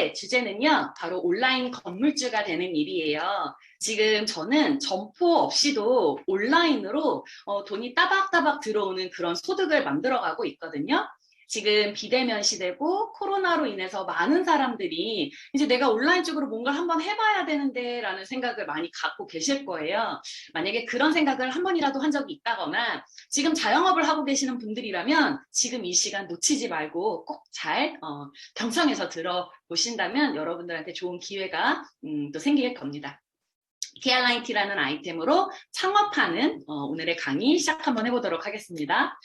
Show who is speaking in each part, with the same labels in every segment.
Speaker 1: 오늘의 주제는요, 바로 온라인 건물주가 되는 일이에요. 지금 저는 점포 없이도 온라인으로 돈이 따박따박 들어오는 그런 소득을 만들어가고 있거든요. 지금 비대면 시대고 코로나로 인해서 많은 사람들이 이제 내가 온라인 쪽으로 뭔가를 한번 해봐야 되는데 라는 생각을 많이 갖고 계실 거예요. 만약에 그런 생각을 한 번이라도 한 적이 있다거나 지금 자영업을 하고 계시는 분들이라면 지금 이 시간 놓치지 말고 꼭 잘 경청해서 들어보신다면 여러분들한테 좋은 기회가 또 생길 겁니다. TRIT라는 아이템으로 창업하는 오늘의 강의 시작 한번 해보도록 하겠습니다.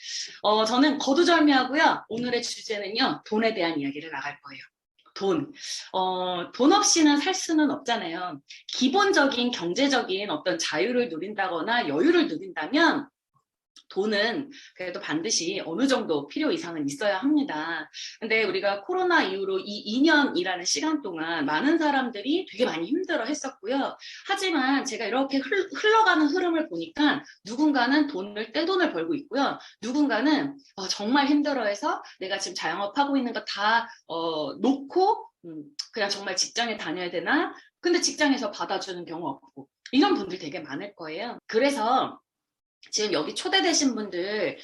Speaker 1: 저는 거두절미하고요. 오늘의 주제는요. 돈에 대한 이야기를 나갈 거예요. 돈 없이는 살 수는 없잖아요. 기본적인 경제적인 어떤 자유를 누린다거나 여유를 누린다면 돈은 그래도 반드시 어느 정도 필요 이상은 있어야 합니다. 근데 우리가 코로나 이후로 이 2년이라는 시간 동안 많은 사람들이 되게 많이 힘들어 했었고요. 하지만 제가 이렇게 흘러가는 흐름을 보니까 누군가는 떼돈을 벌고 있고요. 누군가는 정말 힘들어해서 내가 지금 자영업하고 있는 거 다 놓고 그냥 정말 직장에 다녀야 되나? 근데 직장에서 받아주는 경우 없고 이런 분들 되게 많을 거예요. 그래서 지금 여기 초대되신 분들,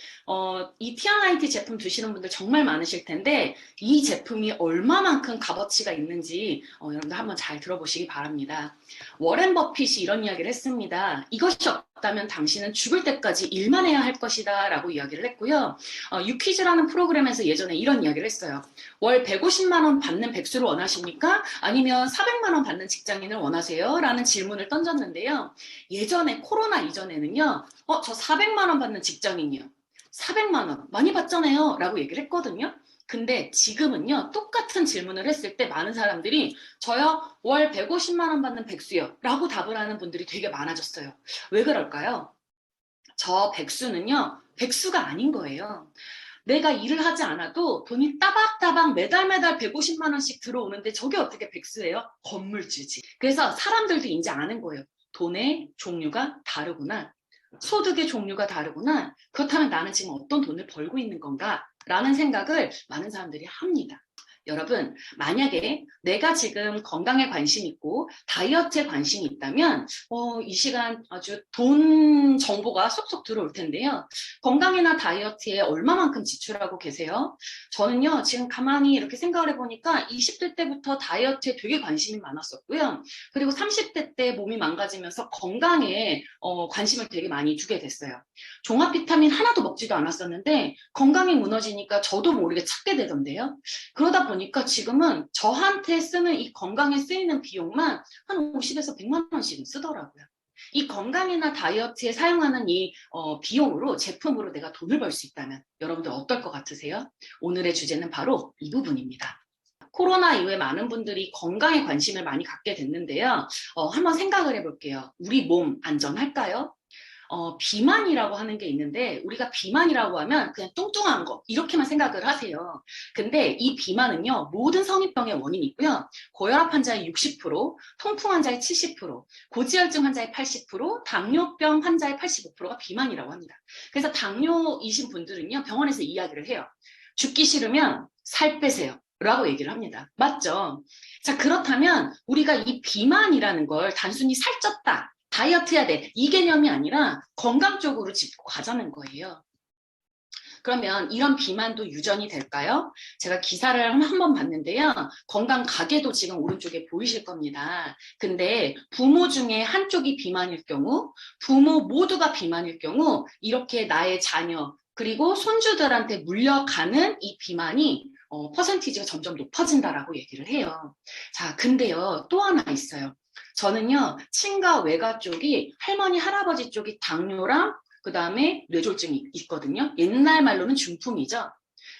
Speaker 1: 이 TRIT 제품 드시는 분들 정말 많으실 텐데 이 제품이 얼마만큼 값어치가 있는지 여러분들 한번 잘 들어보시기 바랍니다. 워렌 버핏이 이런 이야기를 했습니다. 이것이 없다면 당신은 죽을 때까지 일만 해야 할 것이다 라고 이야기를 했고요. 유퀴즈라는 프로그램에서 예전에 이런 이야기를 했어요. 월 150만 원 받는 백수를 원하십니까? 아니면 400만 원 받는 직장인을 원하세요? 라는 질문을 던졌는데요. 예전에 코로나 이전에는요. 저 400만 원 받는 직장인이요. 400만 원 많이 받잖아요. 라고 얘기를 했거든요. 근데 지금은요. 똑같은 질문을 했을 때 많은 사람들이 저요. 월 150만 원 받는 백수요. 라고 답을 하는 분들이 되게 많아졌어요. 왜 그럴까요? 저 백수는요. 백수가 아닌 거예요. 내가 일을 하지 않아도 돈이 따박따박 매달 150만 원씩 들어오는데 저게 어떻게 백수예요? 건물주지. 그래서 사람들도 이제 아는 거예요. 돈의 종류가 다르구나. 소득의 종류가 다르구나. 그렇다면 나는 지금 어떤 돈을 벌고 있는 건가? 라는 생각을 많은 사람들이 합니다. 여러분, 만약에 내가 지금 건강에 관심 있고 다이어트에 관심이 있다면 이 시간 아주 돈 정보가 쏙쏙 들어올 텐데요. 건강이나 다이어트에 얼마만큼 지출하고 계세요? 저는요, 지금 가만히 이렇게 생각을 해보니까 20대 때부터 다이어트에 되게 관심이 많았었고요. 그리고 30대 때 몸이 망가지면서 건강에 관심을 되게 많이 두게 됐어요. 종합 비타민 하나도 먹지도 않았었는데 건강이 무너지니까 저도 모르게 찾게 되던데요. 그러다 보니까 지금은 저한테 쓰는 이 건강에 쓰이는 비용만 한 50에서 100만 원씩은 쓰더라고요. 이 건강이나 다이어트에 사용하는 이 비용으로 제품으로 내가 돈을 벌 수 있다면 여러분들 어떨 것 같으세요? 오늘의 주제는 바로 이 부분입니다. 코로나 이후에 많은 분들이 건강에 관심을 많이 갖게 됐는데요. 한번 생각을 해볼게요. 우리 몸 안전할까요? 비만이라고 하는 게 있는데 우리가 비만이라고 하면 그냥 뚱뚱한 거 이렇게만 생각을 하세요. 근데 이 비만은요. 모든 성인병의 원인이 있고요. 고혈압 환자의 60%, 통풍 환자의 70%, 고지혈증 환자의 80%, 당뇨병 환자의 85%가 비만이라고 합니다. 그래서 당뇨이신 분들은요. 병원에서 이야기를 해요. 죽기 싫으면 살 빼세요. 라고 얘기를 합니다. 맞죠? 자, 그렇다면 우리가 이 비만이라는 걸 단순히 살쪘다. 다이어트 해야 돼. 이 개념이 아니라 건강 쪽으로 짚고 가자는 거예요. 그러면 이런 비만도 유전이 될까요? 제가 기사를 한번 봤는데요. 건강 가계도 지금 오른쪽에 보이실 겁니다. 근데 부모 중에 한쪽이 비만일 경우, 부모 모두가 비만일 경우 이렇게 나의 자녀 그리고 손주들한테 물려가는 이 비만이 퍼센티지가 점점 높아진다라고 얘기를 해요. 자, 근데요. 또 하나 있어요. 저는요, 친가 외가 쪽이 할머니, 할아버지 쪽이 당뇨랑 그 다음에 뇌졸중이 있거든요. 옛날 말로는 중풍이죠.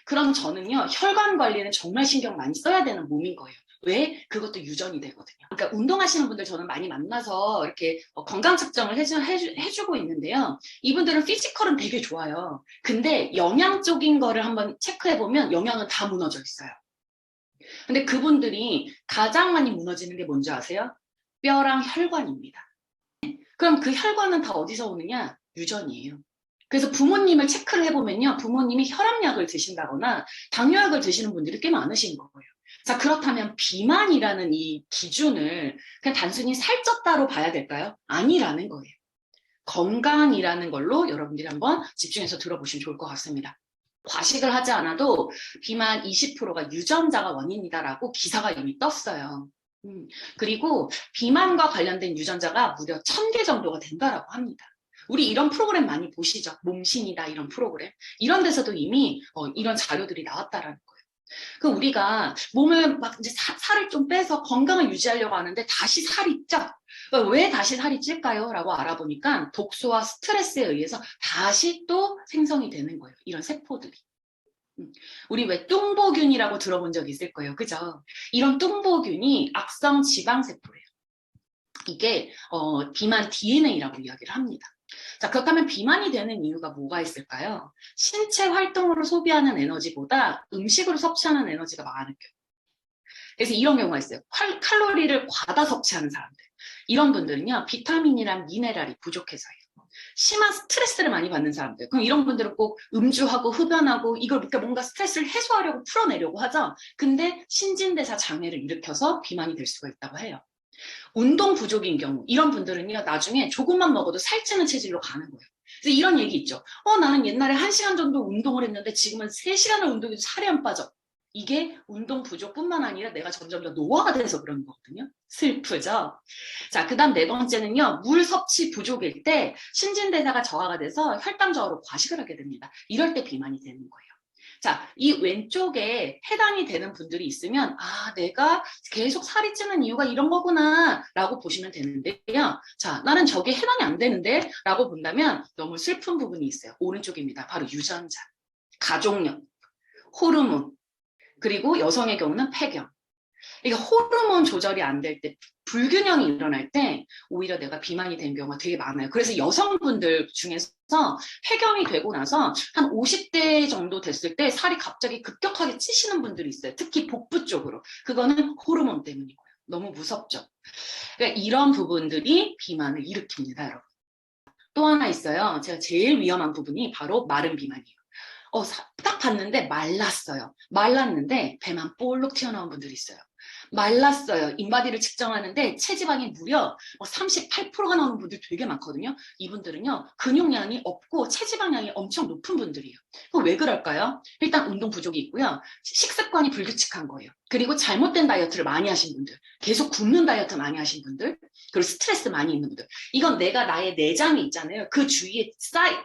Speaker 1: 그럼 저는요, 혈관 관리는 정말 신경 많이 써야 되는 몸인 거예요. 왜? 그것도 유전이 되거든요. 그러니까 운동하시는 분들 저는 많이 만나서 이렇게 건강 측정을 해주고 있는데요. 이분들은 피지컬은 되게 좋아요. 근데 영양적인 거를 한번 체크해보면 영양은 다 무너져 있어요. 근데 그분들이 가장 많이 무너지는 게 뭔지 아세요? 뼈랑 혈관입니다. 그럼 그 혈관은 다 어디서 오느냐? 유전이에요. 그래서 부모님을 체크를 해보면요. 부모님이 혈압약을 드신다거나 당뇨약을 드시는 분들이 꽤 많으신 거예요. 자, 그렇다면 비만이라는 이 기준을 그냥 단순히 살쪘다로 봐야 될까요? 아니라는 거예요. 건강이라는 걸로 여러분들이 한번 집중해서 들어보시면 좋을 것 같습니다. 과식을 하지 않아도 비만 20%가 유전자가 원인이다라고 기사가 이미 떴어요. 그리고 비만과 관련된 유전자가 무려 1000개 정도가 된다라고 합니다. 우리 이런 프로그램 많이 보시죠? 몸신이다 이런 프로그램. 이런 데서도 이미 이런 자료들이 나왔다라는 거예요. 그 우리가 몸을 막 이제 살을 좀 빼서 건강을 유지하려고 하는데 다시 살이 쪄. 왜 다시 살이 찔까요? 라고 알아보니까 독소와 스트레스에 의해서 다시 또 생성이 되는 거예요. 이런 세포들이. 우리 왜 뚱보균이라고 들어본 적 있을 거예요. 그죠? 이런 뚱보균이 악성 지방세포예요. 이게 비만 DNA라고 이야기를 합니다. 자, 그렇다면 비만이 되는 이유가 뭐가 있을까요? 신체 활동으로 소비하는 에너지보다 음식으로 섭취하는 에너지가 많은 경우. 그래서 이런 경우가 있어요. 칼로리를 과다 섭취하는 사람들. 이런 분들은요, 비타민이랑 미네랄이 부족해서요. 심한 스트레스를 많이 받는 사람들. 그럼 이런 분들은 꼭 음주하고 흡연하고 이걸 뭔가 스트레스를 해소하려고 풀어내려고 하죠. 근데 신진대사 장애를 일으켜서 비만이 될 수가 있다고 해요. 운동 부족인 경우 이런 분들은요 나중에 조금만 먹어도 살찌는 체질로 가는 거예요. 그래서 이런 얘기 있죠. 나는 옛날에 1시간 정도 운동을 했는데 지금은 3시간을 운동해도 살이 안 빠져. 이게 운동 부족뿐만 아니라 내가 점점 더 노화가 돼서 그러는 거거든요. 슬프죠? 자, 그 다음 네 번째는요. 물 섭취 부족일 때 신진대사가 저하가 돼서 혈당 저하로 과식을 하게 됩니다. 이럴 때 비만이 되는 거예요. 자, 이 왼쪽에 해당이 되는 분들이 있으면 내가 계속 살이 찌는 이유가 이런 거구나 라고 보시면 되는데요. 자, 나는 저게 해당이 안 되는데 라고 본다면 너무 슬픈 부분이 있어요. 오른쪽입니다. 바로 유전자, 가족력, 호르몬, 그리고 여성의 경우는 폐경. 이게 호르몬 조절이 안 될 때, 불균형이 일어날 때 오히려 내가 비만이 된 경우가 되게 많아요. 그래서 여성분들 중에서 폐경이 되고 나서 한 50대 정도 됐을 때 살이 갑자기 급격하게 찌시는 분들이 있어요. 특히 복부 쪽으로. 그거는 호르몬 때문인 거예요. 너무 무섭죠. 그러니까 이런 부분들이 비만을 일으킵니다, 여러분. 또 하나 있어요. 제가 제일 위험한 부분이 바로 마른 비만이에요. 딱 봤는데 말랐어요. 말랐는데 배만 볼록 튀어나온 분들이 있어요. 말랐어요. 인바디를 측정하는데 체지방이 무려 38%가 나오는 분들 되게 많거든요. 이분들은요. 근육량이 없고 체지방량이 엄청 높은 분들이에요. 왜 그럴까요? 일단 운동 부족이 있고요. 식습관이 불규칙한 거예요. 그리고 잘못된 다이어트를 많이 하신 분들, 계속 굶는 다이어트 많이 하신 분들, 그리고 스트레스 많이 있는 분들. 이건 내가 나의 내장이 있잖아요. 그 주위에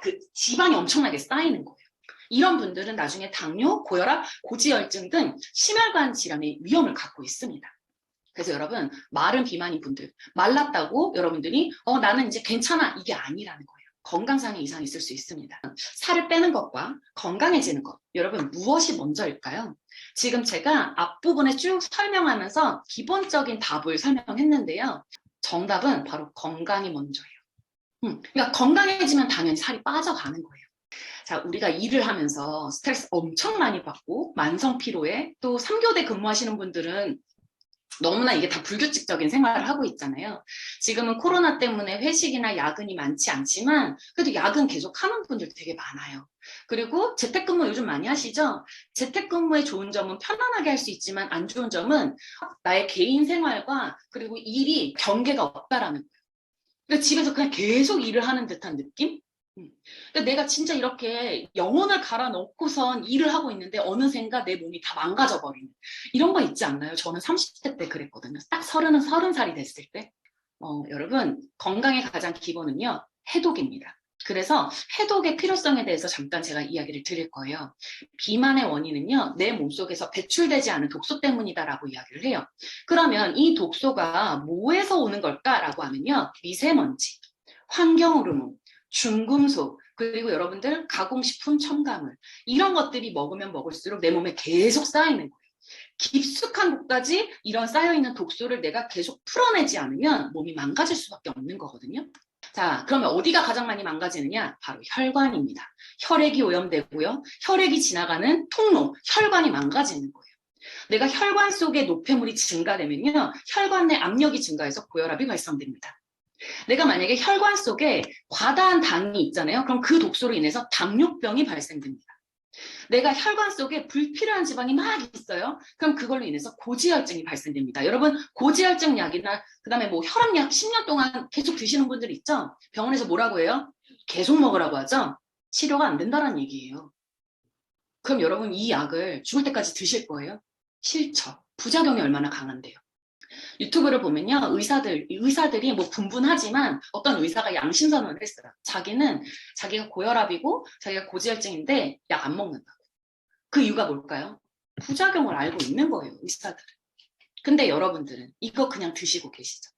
Speaker 1: 그 지방이 엄청나게 쌓이는 거예요. 이런 분들은 나중에 당뇨, 고혈압, 고지혈증 등 심혈관 질환의 위험을 갖고 있습니다. 그래서 여러분, 마른 비만인 분들, 말랐다고 여러분들이 나는 이제 괜찮아, 이게 아니라는 거예요. 건강상의 이상이 있을 수 있습니다. 살을 빼는 것과 건강해지는 것, 여러분 무엇이 먼저일까요? 지금 제가 앞부분에 쭉 설명하면서 기본적인 답을 설명했는데요. 정답은 바로 건강이 먼저예요. 그러니까 건강해지면 당연히 살이 빠져가는 거예요. 자, 우리가 일을 하면서 스트레스 엄청 많이 받고 만성 피로에 또 3교대 근무하시는 분들은 너무나 이게 다 불규칙적인 생활을 하고 있잖아요. 지금은 코로나 때문에 회식이나 야근이 많지 않지만 그래도 야근 계속 하는 분들 되게 많아요. 그리고 재택근무 요즘 많이 하시죠? 재택근무의 좋은 점은 편안하게 할 수 있지만 안 좋은 점은 나의 개인 생활과 그리고 일이 경계가 없다라는 거예요. 그러니까 집에서 그냥 계속 일을 하는 듯한 느낌? 근데 내가 진짜 이렇게 영혼을 갈아 넣고선 일을 하고 있는데 어느샌가 내 몸이 다 망가져 버리는 이런 거 있지 않나요? 저는 30대 때 그랬거든요. 딱 30살이 됐을 때. 여러분, 건강의 가장 기본은요, 해독입니다. 그래서 해독의 필요성에 대해서 잠깐 제가 이야기를 드릴 거예요. 비만의 원인은요, 내 몸속에서 배출되지 않은 독소 때문이다라고 이야기를 해요. 그러면 이 독소가 뭐에서 오는 걸까라고 하면요, 미세먼지, 환경호르몬, 중금속, 그리고 여러분들 가공식품 첨가물 이런 것들이 먹으면 먹을수록 내 몸에 계속 쌓이는 거예요. 깊숙한 곳까지 이런 쌓여있는 독소를 내가 계속 풀어내지 않으면 몸이 망가질 수밖에 없는 거거든요. 자, 그러면 어디가 가장 많이 망가지느냐? 바로 혈관입니다. 혈액이 오염되고요. 혈액이 지나가는 통로, 혈관이 망가지는 거예요. 내가 혈관 속에 노폐물이 증가되면요. 혈관 내 압력이 증가해서 고혈압이 발생됩니다. 내가 만약에 혈관 속에 과다한 당이 있잖아요. 그럼 그 독소로 인해서 당뇨병이 발생됩니다. 내가 혈관 속에 불필요한 지방이 막 있어요. 그럼 그걸로 인해서 고지혈증이 발생됩니다. 여러분, 고지혈증 약이나 그다음에 뭐 혈압약 10년 동안 계속 드시는 분들 있죠? 병원에서 뭐라고 해요? 계속 먹으라고 하죠? 치료가 안 된다는 얘기예요. 그럼 여러분 이 약을 죽을 때까지 드실 거예요? 싫죠. 부작용이 얼마나 강한데요. 유튜브를 보면요, 의사들이 뭐 분분하지만 어떤 의사가 양심선언을 했어요. 자기는 자기가 고혈압이고 자기가 고지혈증인데 약 안 먹는다고. 그 이유가 뭘까요? 부작용을 알고 있는 거예요, 의사들은. 근데 여러분들은 이거 그냥 드시고 계시죠.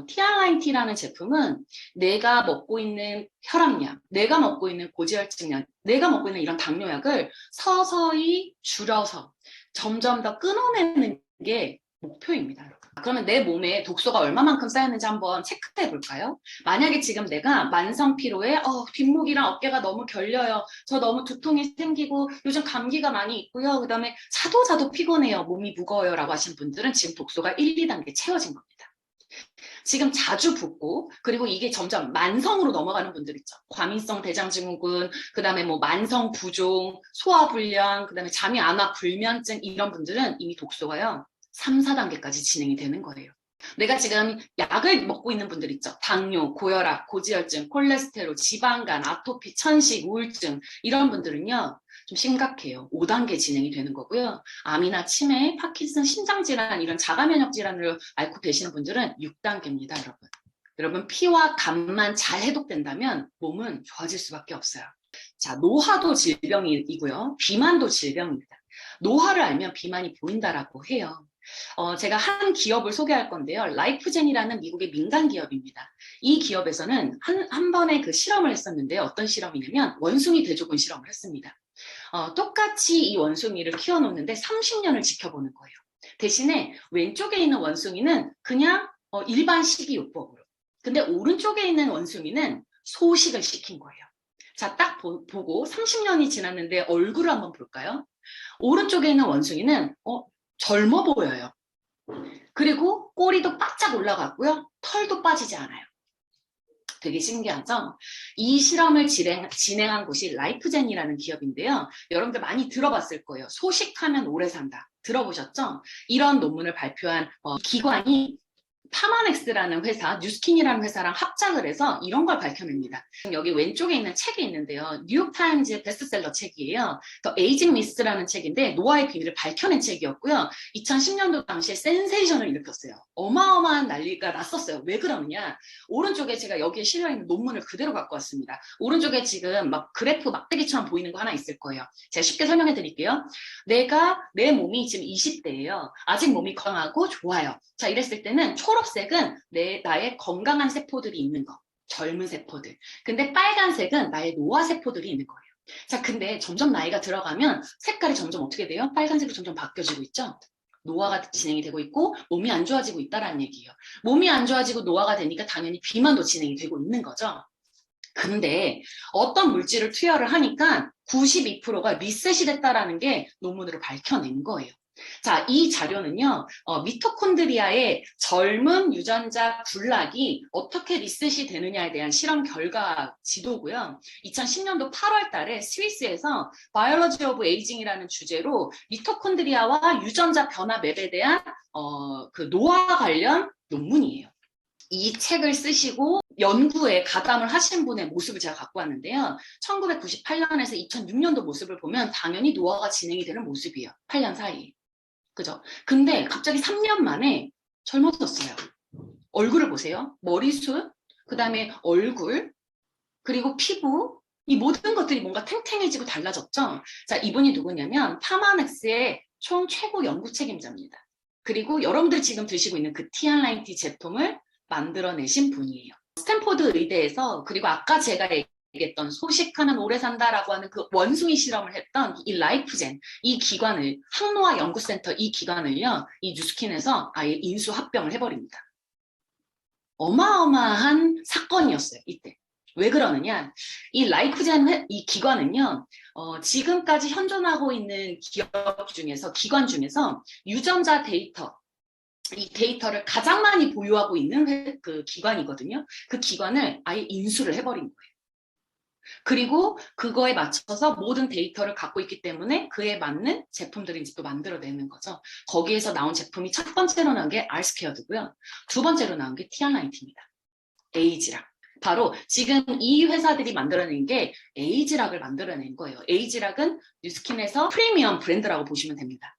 Speaker 1: 티알라인티라는 제품은 내가 먹고 있는 혈압약, 내가 먹고 있는 고지혈증약, 내가 먹고 있는 이런 당뇨약을 서서히 줄여서 점점 더 끊어내는 게 목표입니다, 여러분. 그러면 내 몸에 독소가 얼마만큼 쌓였는지 한번 체크해 볼까요? 만약에 지금 내가 만성 피로에 뒷목이랑 어깨가 너무 결려요. 저 너무 두통이 생기고 요즘 감기가 많이 있고요. 그다음에 자도 피곤해요. 몸이 무거워요. 라고 하신 분들은 지금 독소가 1, 2단계 채워진 겁니다. 지금 자주 붓고 그리고 이게 점점 만성으로 넘어가는 분들 있죠. 과민성 대장증후군, 그다음에 뭐 만성 부종, 소화불량, 그다음에 잠이 안 와 불면증 이런 분들은 이미 독소가요. 3, 4단계까지 진행이 되는 거예요. 내가 지금 약을 먹고 있는 분들 있죠. 당뇨, 고혈압, 고지혈증, 콜레스테롤, 지방간, 아토피, 천식, 우울증 이런 분들은요. 좀 심각해요. 5단계 진행이 되는 거고요. 암이나 치매, 파킨슨, 심장질환 이런 자가면역 질환을 앓고 계시는 분들은 6단계입니다, 여러분. 여러분 피와 간만 잘 해독된다면 몸은 좋아질 수밖에 없어요. 자, 노화도 질병이고요. 비만도 질병입니다. 노화를 알면 비만이 보인다라고 해요. 제가 한 기업을 소개할 건데요. 라이프젠이라는 미국의 민간 기업입니다. 이 기업에서는 한 번의 그 실험을 했었는데요. 어떤 실험이냐면 원숭이 대조군 실험을 했습니다. 똑같이 이 원숭이를 키워놓는데 30년을 지켜보는 거예요. 대신에 왼쪽에 있는 원숭이는 그냥 일반 식이요법으로. 근데 오른쪽에 있는 원숭이는 소식을 시킨 거예요. 자, 딱 보고 30년이 지났는데 얼굴을 한번 볼까요? 오른쪽에 있는 원숭이는 젊어 보여요. 그리고 꼬리도 바짝 올라갔고요. 털도 빠지지 않아요. 되게 신기하죠? 이 실험을 진행한 곳이 라이프젠이라는 기업인데요. 여러분들 많이 들어봤을 거예요. 소식하면 오래 산다. 들어보셨죠? 이런 논문을 발표한 기관이 파마넥스라는 회사, 뉴스킨이라는 회사랑 합작을 해서 이런 걸 밝혀냅니다. 여기 왼쪽에 있는 책이 있는데요. 뉴욕타임즈의 베스트셀러 책이에요. 더 에이징 미스라는 책인데 노화의 비밀을 밝혀낸 책이었고요. 2010년도 당시에 센세이션을 일으켰어요. 어마어마한 난리가 났었어요. 왜 그러느냐? 오른쪽에 제가 여기에 실려있는 논문을 그대로 갖고 왔습니다. 오른쪽에 지금 막 그래프 막대기처럼 보이는 거 하나 있을 거예요. 제가 쉽게 설명해 드릴게요. 내 몸이 지금 20대예요. 아직 몸이 건강하고 좋아요. 자, 이랬을 때는 초록색은 나의 건강한 세포들이 있는 거. 젊은 세포들. 근데 빨간색은 나의 노화 세포들이 있는 거예요. 자, 근데 점점 나이가 들어가면 색깔이 점점 어떻게 돼요? 빨간색으로 점점 바뀌어지고 있죠? 노화가 진행이 되고 있고 몸이 안 좋아지고 있다는 얘기예요. 몸이 안 좋아지고 노화가 되니까 당연히 비만도 진행이 되고 있는 거죠. 근데 어떤 물질을 투여를 하니까 92%가 리셋이 됐다라는 게 논문으로 밝혀낸 거예요. 자, 이 자료는요, 미토콘드리아의 젊은 유전자 군락이 어떻게 리셋이 되느냐에 대한 실험 결과 지도고요. 2010년도 8월 달에 스위스에서 바이올로지 오브 에이징이라는 주제로 미토콘드리아와 유전자 변화 맵에 대한 그 노화 관련 논문이에요. 이 책을 쓰시고 연구에 가담을 하신 분의 모습을 제가 갖고 왔는데요. 1998년에서 2006년도 모습을 보면 당연히 노화가 진행이 되는 모습이에요. 8년 사이에. 그죠? 근데 갑자기 3년 만에 젊어졌어요. 얼굴을 보세요. 머리숱, 그 다음에 얼굴, 그리고 피부, 이 모든 것들이 뭔가 탱탱해지고 달라졌죠? 자, 이분이 누구냐면 파마넥스의 총 최고 연구 책임자입니다. 그리고 여러분들이 지금 드시고 있는 그 티안라인티 제품을 만들어내신 분이에요. 스탠포드 의대에서, 그리고 아까 제가 얘기했던 소식하면 오래 산다라고 하는 그 원숭이 실험을 했던 이 라이프젠, 이 기관을, 항노화 연구센터 이 기관을요, 이 뉴스킨에서 아예 인수 합병을 해버립니다. 어마어마한 사건이었어요, 이때. 왜 그러느냐? 이 라이프젠 이 기관은요, 지금까지 현존하고 있는 기관 중에서 유전자 데이터, 이 데이터를 가장 많이 보유하고 있는 그 기관이거든요. 그 기관을 아예 인수를 해버린 거예요. 그리고 그거에 맞춰서 모든 데이터를 갖고 있기 때문에 그에 맞는 제품들을 이제 또 만들어내는 거죠. 거기에서 나온 제품이 첫 번째로 나온 게 알스케어드고요. 두 번째로 나온 게 티알라이트입니다. 에이지락. 바로 지금 이 회사들이 만들어낸 게 에이지락을 만들어낸 거예요. 에이지락은 뉴스킨에서 프리미엄 브랜드라고 보시면 됩니다.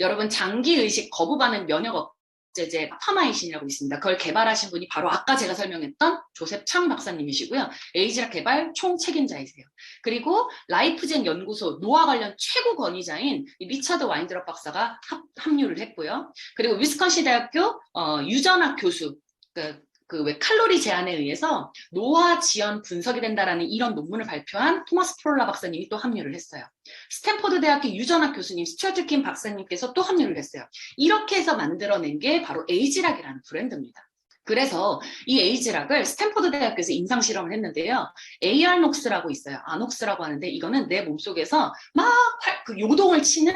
Speaker 1: 여러분 장기의식 거부반응 면역 억제제 파마이신이라고 있습니다. 그걸 개발하신 분이 바로 아까 제가 설명했던 조셉 창 박사님이시고요. 에이지락 개발 총 책임자이세요. 그리고 라이프젠 연구소 노화 관련 최고 권위자인 리차드 와인드럽 박사가 합류를 했고요. 그리고 위스콘신 대학교 유전학 교수 그 왜 칼로리 제한에 의해서 노화 지연 분석이 된다라는 이런 논문을 발표한 토마스 프롤라 박사님이 또 합류를 했어요. 스탠포드 대학교 유전학 교수님 스튜어트 킴 박사님께서 또 합류를 했어요. 이렇게 해서 만들어낸 게 바로 에이지락이라는 브랜드입니다. 그래서 이 에이지락을 스탠포드 대학교에서 임상 실험을 했는데요. AR녹스라고 있어요. 아녹스라고 하는데 이거는 내 몸속에서 막 그 요동을 치는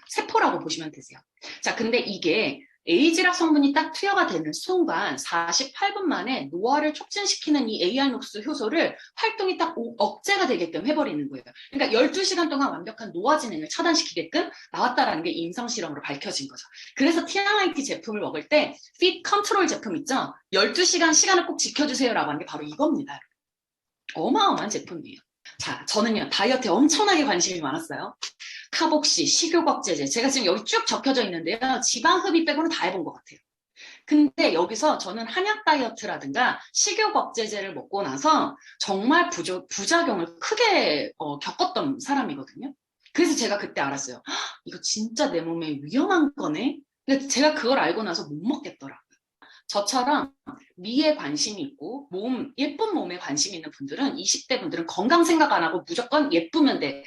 Speaker 1: 세포라고 보시면 되세요. 자, 근데 이게 에이지락 성분이 딱 투여가 되는 순간 48분 만에 노화를 촉진시키는 이 AR녹스 효소를 활동이 딱 억제가 되게끔 해버리는 거예요. 그러니까 12시간 동안 완벽한 노화 진행을 차단시키게끔 나왔다라는 게 임상 실험으로 밝혀진 거죠. 그래서 TRIT 제품을 먹을 때 fit 컨트롤 제품 있죠? 12시간 시간을 꼭 지켜주세요라고 하는 게 바로 이겁니다. 어마어마한 제품이에요. 자, 저는요 다이어트에 엄청나게 관심이 많았어요. 카복시, 식욕억제제, 제가 지금 여기 쭉 적혀져 있는데요. 지방 흡입 빼고는 다 해본 것 같아요. 근데 여기서 저는 한약 다이어트라든가 식욕억제제를 먹고 나서 정말 부작용을 크게 겪었던 사람이거든요. 그래서 제가 그때 알았어요. 이거 진짜 내 몸에 위험한 거네. 근데 제가 그걸 알고 나서 못 먹겠더라고요. 저처럼 미에 관심이 있고 예쁜 몸에 관심이 있는 분들은 20대 분들은 건강 생각 안 하고 무조건 예쁘면 돼.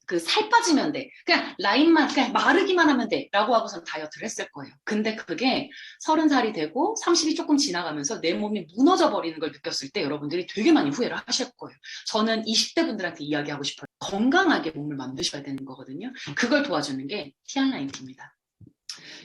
Speaker 1: 그 살 빠지면 돼. 그냥 라인만 그냥 마르기만 하면 돼. 라고 하고선 다이어트를 했을 거예요. 근데 그게 30살이 되고 30이 조금 지나가면서 내 몸이 무너져 버리는 걸 느꼈을 때 여러분들이 되게 많이 후회를 하실 거예요. 저는 20대 분들한테 이야기하고 싶어요. 건강하게 몸을 만드셔야 되는 거거든요. 그걸 도와주는 게 티알라인입니다.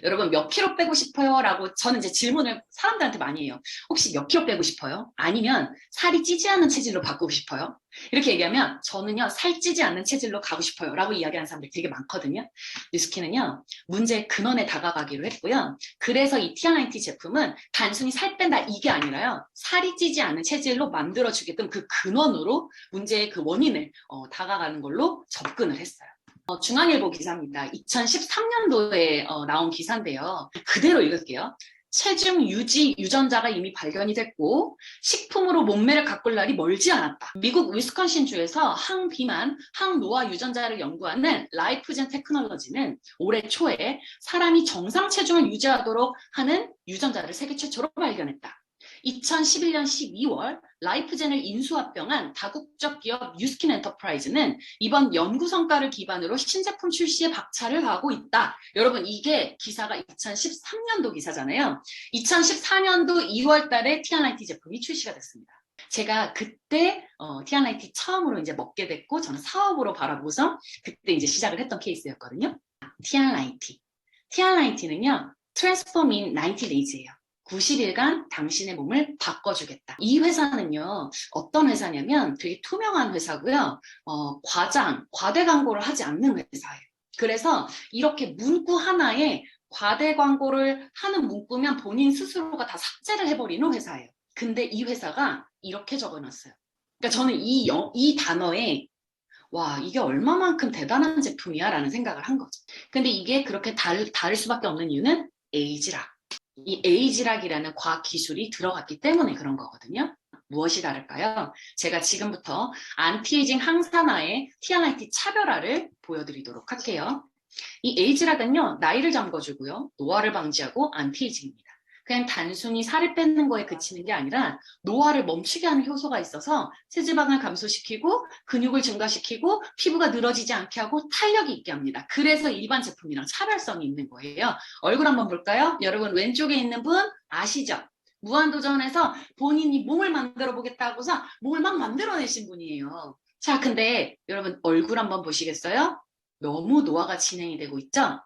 Speaker 1: 여러분 몇 킬로 빼고 싶어요? 라고 저는 이제 질문을 사람들한테 많이 해요. 혹시 몇 킬로 빼고 싶어요? 아니면 살이 찌지 않는 체질로 바꾸고 싶어요? 이렇게 얘기하면 저는요 살 찌지 않는 체질로 가고 싶어요 라고 이야기하는 사람들이 되게 많거든요. 뉴스킨은요 문제의 근원에 다가가기로 했고요. 그래서 이 TRIT 제품은 단순히 살 뺀다 이게 아니라요 살이 찌지 않는 체질로 만들어주게끔 그 근원으로 문제의 그 원인을 다가가는 걸로 접근을 했어요. 중앙일보 기사입니다. 2013년도에 나온 기사인데요. 그대로 읽을게요. 체중 유지 유전자가 이미 발견이 됐고 식품으로 몸매를 가꿀 날이 멀지 않았다. 미국 위스콘신주에서 항비만, 항노화 유전자를 연구하는 라이프젠 테크놀로지는 올해 초에 사람이 정상 체중을 유지하도록 하는 유전자를 세계 최초로 발견했다. 2011년 12월 라이프젠을 인수합병한 다국적 기업 뉴스킨 엔터프라이즈는 이번 연구 성과를 기반으로 신제품 출시에 박차를 가하고 있다. 여러분 이게 기사가 2013년도 기사잖아요. 2014년도 2월 달에 TRIT 제품이 출시가 됐습니다. 제가 그때 TRIT 처음으로 이제 먹게 됐고 저는 사업으로 바라보고서 그때 이제 시작을 했던 케이스였거든요. TRIT는요 Transform in 90 Days예요. 90일간 당신의 몸을 바꿔주겠다. 이 회사는요, 어떤 회사냐면 되게 투명한 회사고요. 과대 광고를 하지 않는 회사예요. 그래서 이렇게 문구 하나에 과대 광고를 하는 문구면 본인 스스로가 다 삭제를 해버리는 회사예요. 근데 이 회사가 이렇게 적어놨어요. 그러니까 저는 이 단어에 와, 이게 얼마만큼 대단한 제품이야 라는 생각을 한 거죠. 근데 이게 그렇게 다를 수밖에 없는 이유는 에이지락. 이 에이지락이라는 과학 기술이 들어갔기 때문에 그런 거거든요. 무엇이 다를까요? 제가 지금부터 안티에이징 항산화의 TRIT 차별화를 보여드리도록 할게요. 이 에이지락은요, 나이를 잠궈주고요, 노화를 방지하고 안티에이징입니다. 그냥 단순히 살을 뺏는 거에 그치는 게 아니라 노화를 멈추게 하는 효소가 있어서 체지방을 감소시키고 근육을 증가시키고 피부가 늘어지지 않게 하고 탄력이 있게 합니다. 그래서 일반 제품이랑 차별성이 있는 거예요. 얼굴 한번 볼까요? 여러분 왼쪽에 있는 분 아시죠? 무한도전에서 본인이 몸을 만들어 보겠다고서 몸을 막 만들어내신 분이에요. 자, 근데 여러분 얼굴 한번 보시겠어요? 너무 노화가 진행이 되고 있죠?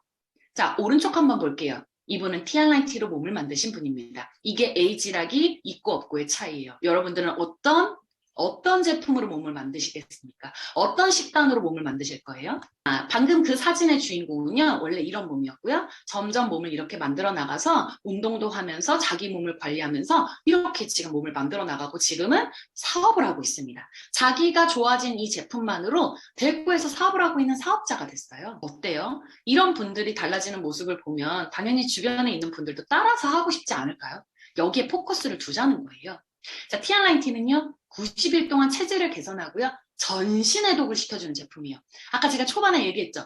Speaker 1: 자, 오른쪽 한번 볼게요. 이분은 TRIT로 몸을 만드신 분입니다. 이게 에이지락이 있고 없고의 차이예요. 여러분들은 어떤 어떤 제품으로 몸을 만드시겠습니까? 어떤 식단으로 몸을 만드실 거예요? 방금 그 사진의 주인공은요, 원래 이런 몸이었고요. 점점 몸을 이렇게 만들어 나가서 운동도 하면서 자기 몸을 관리하면서 이렇게 지금 몸을 만들어 나가고 지금은 사업을 하고 있습니다. 자기가 좋아진 이 제품만으로 대구에서 사업을 하고 있는 사업자가 됐어요. 어때요? 이런 분들이 달라지는 모습을 보면 당연히 주변에 있는 분들도 따라서 하고 싶지 않을까요? 여기에 포커스를 두자는 거예요. 자, 티알라인티는요, 90일 동안 체질을 개선하고요, 전신 해독을 시켜주는 제품이에요. 아까 제가 초반에 얘기했죠.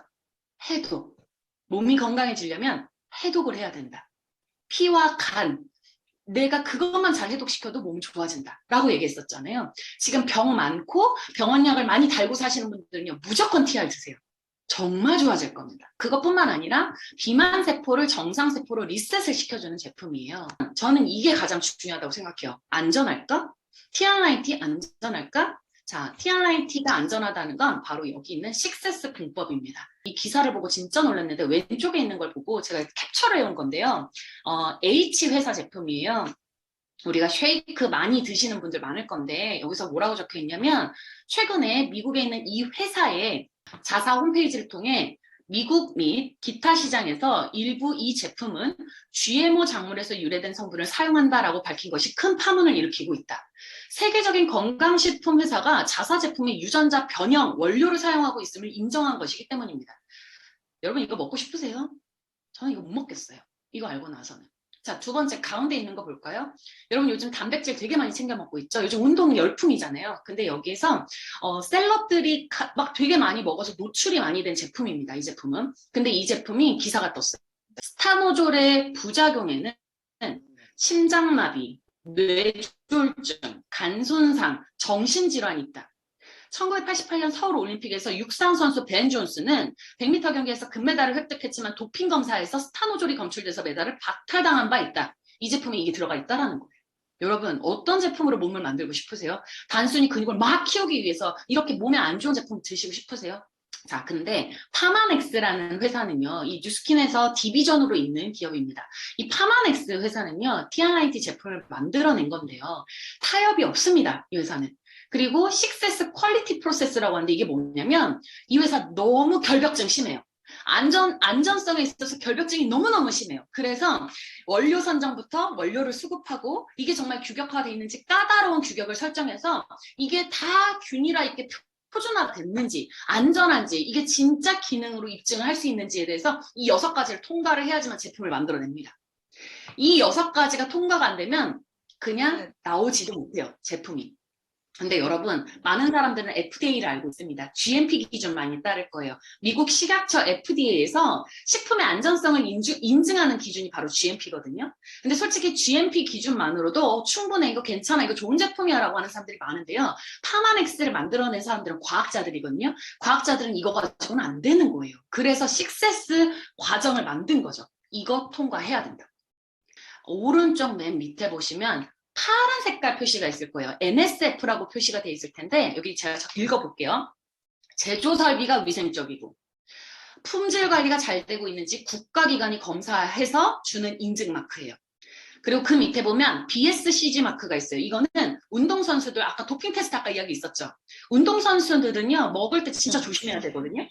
Speaker 1: 해독. 몸이 건강해지려면 해독을 해야 된다. 피와 간. 내가 그것만 잘 해독시켜도 몸이 좋아진다. 라고 얘기했었잖아요. 지금 병 많고 병원약을 많이 달고 사시는 분들은요, 무조건 TR 드세요. 정말 좋아질 겁니다. 그것뿐만 아니라 비만 세포를 정상 세포로 리셋을 시켜주는 제품이에요. 저는 이게 가장 중요하다고 생각해요. 안전할까? TR90 안전할까? 자, TR90가 안전하다는 건 바로 여기 있는 식세스 공법입니다. 이 기사를 보고 진짜 놀랐는데 왼쪽에 있는 걸 보고 제가 캡처를 해온 건데요. H 회사 제품이에요. 우리가 쉐이크 많이 드시는 분들 많을 건데 여기서 뭐라고 적혀 있냐면 최근에 미국에 있는 이 회사의 자사 홈페이지를 통해 미국 및 기타 시장에서 일부 이 제품은 GMO 작물에서 유래된 성분을 사용한다라고 밝힌 것이 큰 파문을 일으키고 있다. 세계적인 건강식품 회사가 자사 제품의 유전자 변형 원료를 사용하고 있음을 인정한 것이기 때문입니다. 여러분 이거 먹고 싶으세요? 저는 이거 못 먹겠어요. 이거 알고 나서는. 자, 두 번째 가운데 있는 거 볼까요? 여러분 요즘 단백질 되게 많이 챙겨 먹고 있죠? 요즘 운동은 열풍이잖아요. 근데 여기에서 셀럽들이 막 되게 많이 먹어서 노출이 많이 된 제품입니다. 이 제품은. 근데 이 제품이 기사가 떴어요. 스타노졸의 부작용에는 심장마비, 뇌졸중, 간손상, 정신질환이 있다. 1988년 서울올림픽에서 육상 선수 벤 존스는 100m 경기에서 금메달을 획득했지만 도핑 검사에서 스타노졸이 검출돼서 메달을 박탈당한 바 있다. 이 제품에 이게 들어가 있다라는 거예요. 여러분 어떤 제품으로 몸을 만들고 싶으세요? 단순히 근육을 막 키우기 위해서 이렇게 몸에 안 좋은 제품 드시고 싶으세요? 자, 근데 파마넥스라는 회사는요, 이 뉴스킨에서 디비전으로 있는 기업입니다. 이 파마넥스 회사는요, TR90 제품을 만들어낸 건데요. 타협이 없습니다, 이 회사는. 그리고 식세스 퀄리티 프로세스라고 하는데 이게 뭐냐면 이 회사 너무 결벽증 심해요. 안전성에 있어서 결벽증이 너무너무 심해요. 그래서 원료 선정부터 원료를 수급하고 이게 정말 규격화되어 있는지 까다로운 규격을 설정해서 이게 다 균일화 있게 표준화됐는지 안전한지 이게 진짜 기능으로 입증을 할 수 있는지에 대해서 이 6가지를 통과를 해야지만 제품을 만들어냅니다. 이 6가지가 통과가 안 되면 그냥 나오지도 못해요, 제품이. 근데 여러분 많은 사람들은 FDA를 알고 있습니다. GMP 기준만이 따를 거예요. 미국 식약처 FDA에서 식품의 안전성을 인증하는 기준이 바로 GMP거든요. 근데 솔직히 GMP 기준만으로도 충분해, 이거 괜찮아, 이거 좋은 제품이야 라고 하는 사람들이 많은데요. 파마넥스를 만들어낸 사람들은 과학자들이거든요. 과학자들은 이거 가지고는 안 되는 거예요. 그래서 식세스 과정을 만든 거죠. 이거 통과해야 된다. 오른쪽 맨 밑에 보시면 파란 색깔 표시가 있을 거예요. NSF라고 표시가 되어 있을 텐데 여기 제가 읽어볼게요. 제조 설비가 위생적이고 품질 관리가 잘 되고 있는지 국가기관이 검사해서 주는 인증 마크예요. 그리고 그 밑에 보면 BSCG 마크가 있어요. 이거는 운동선수들, 아까 도핑 테스트 아까 이야기 있었죠. 운동선수들은요, 먹을 때 진짜 조심해야 되거든요.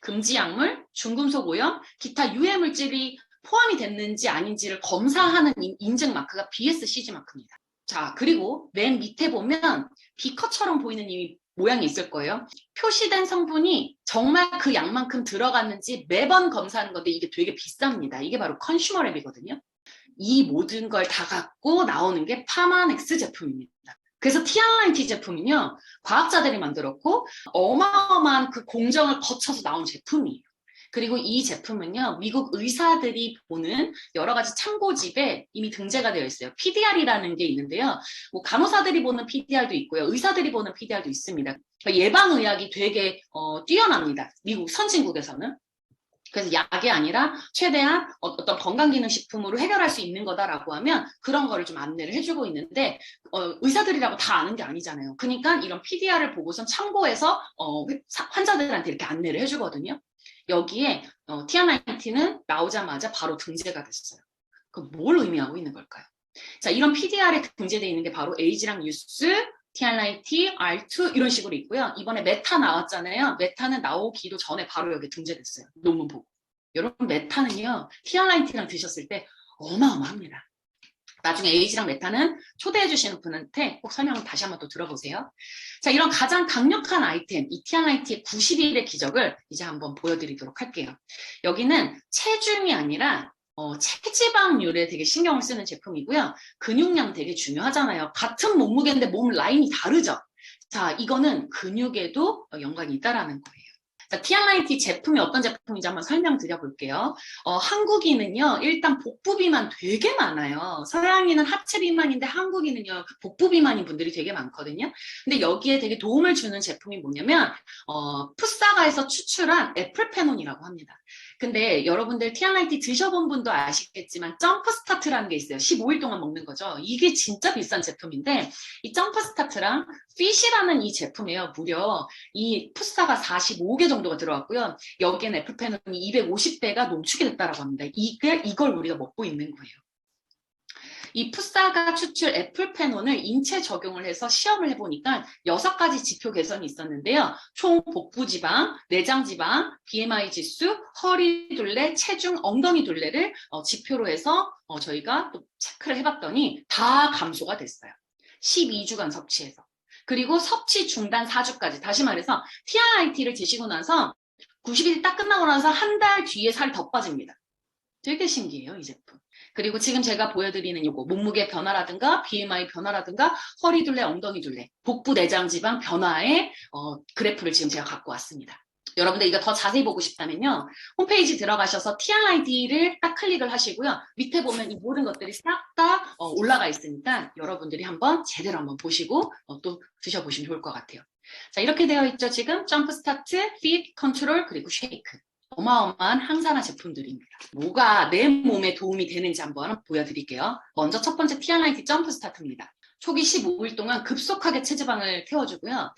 Speaker 1: 금지 약물, 중금속 오염, 기타 유해 물질이 포함이 됐는지 아닌지를 검사하는 인증 마크가 BSCG 마크입니다. 자, 그리고 맨 밑에 보면 비커처럼 보이는 이 모양이 있을 거예요. 표시된 성분이 정말 그 양만큼 들어갔는지 매번 검사하는 건데 이게 되게 비쌉니다. 이게 바로 컨슈머랩이거든요. 이 모든 걸 다 갖고 나오는 게 파마넥스 제품입니다. 그래서 TR90 제품은요, 과학자들이 만들었고 어마어마한 그 공정을 거쳐서 나온 제품이에요. 그리고 이 제품은요, 미국 의사들이 보는 여러 가지 참고집에 이미 등재가 되어 있어요. PDR이라는 게 있는데요. 뭐 간호사들이 보는 PDR도 있고요. 의사들이 보는 PDR도 있습니다. 그러니까 예방의학이 되게 뛰어납니다. 미국 선진국에서는. 그래서 약이 아니라 최대한 어떤 건강기능식품으로 해결할 수 있는 거다라고 하면 그런 거를 좀 안내를 해주고 있는데 의사들이라고 다 아는 게 아니잖아요. 그러니까 이런 PDR을 보고선 참고해서 환자들한테 이렇게 안내를 해주거든요. 여기에 TR90는 나오자마자 바로 등재가 됐어요. 그럼 뭘 의미하고 있는 걸까요? 자, 이런 PDR에 등재되어 있는 게 바로 에이지랑 유스, TRIT, R2 이런 식으로 있고요. 이번에 메타 나왔잖아요. 메타는 나오기도 전에 바로 여기 등재됐어요. 논문 보고. 여러분 메타는요. TRIT랑 드셨을 때 어마어마합니다. 나중에 에이지랑 메타는 초대해 주시는 분한테 꼭 설명을 다시 한번 또 들어보세요. 자, 이런 가장 강력한 아이템, 이 TRIT의 90일의 기적을 이제 한번 보여드리도록 할게요. 여기는 체중이 아니라 체지방률에 되게 신경을 쓰는 제품이고요. 근육량 되게 중요하잖아요. 같은 몸무게인데 몸 라인이 다르죠. 자, 이거는 근육에도 연관이 있다라는 거예요. 자, TRIT 제품이 어떤 제품인지 한번 설명드려볼게요. 한국인은요, 일단 복부 비만 되게 많아요. 서양인은 하체 비만인데 한국인은요, 복부 비만인 분들이 되게 많거든요. 근데 여기에 되게 도움을 주는 제품이 뭐냐면, 푸사가에서 추출한 애플페논이라고 합니다. 근데 여러분들 TRIT 드셔본 분도 아시겠지만 점프스타트라는 게 있어요. 15일 동안 먹는 거죠. 이게 진짜 비싼 제품인데 이 점프스타트랑 핏이라는 이 제품이에요. 무려 이 푸사가 45개 정도가 들어갔고요. 여기에는 애플페논이 250배가 농축이 됐다고 합니다. 이걸 우리가 먹고 있는 거예요. 이 푸사가 추출 애플페논을 인체 적용을 해서 시험을 해보니까 6가지 지표 개선이 있었는데요. 총 복부지방, 내장지방, BMI 지수, 허리둘레, 체중, 엉덩이 둘레를 지표로 해서 저희가 또 체크를 해봤더니 다 감소가 됐어요. 12주간 섭취해서. 그리고 섭취 중단 4주까지. 다시 말해서 TRIT를 드시고 나서 90일 딱 끝나고 나서 한 달 뒤에 살이 더 빠집니다. 되게 신기해요, 이 제품. 그리고 지금 제가 보여드리는 요거 몸무게 변화라든가 BMI 변화라든가 허리둘레, 엉덩이둘레, 복부 내장 지방 변화의 그래프를 지금 제가 갖고 왔습니다. 여러분들 이거 더 자세히 보고 싶다면요. 홈페이지 들어가셔서 TRIT를 딱 클릭을 하시고요. 밑에 보면 이 모든 것들이 싹 다 올라가 있으니까 여러분들이 한번 제대로 한번 보시고 또 드셔보시면 좋을 것 같아요. 자, 이렇게 되어 있죠. 지금 점프 스타트, 핏, 컨트롤, 그리고 쉐이크. 어마어마한 항산화 제품들입니다. 뭐가 내 몸에 도움이 되는지 한번 보여드릴게요. 먼저 첫 번째 TRIT 점프 스타트입니다. 초기 15일 동안 급속하게 체지방을 태워주고요.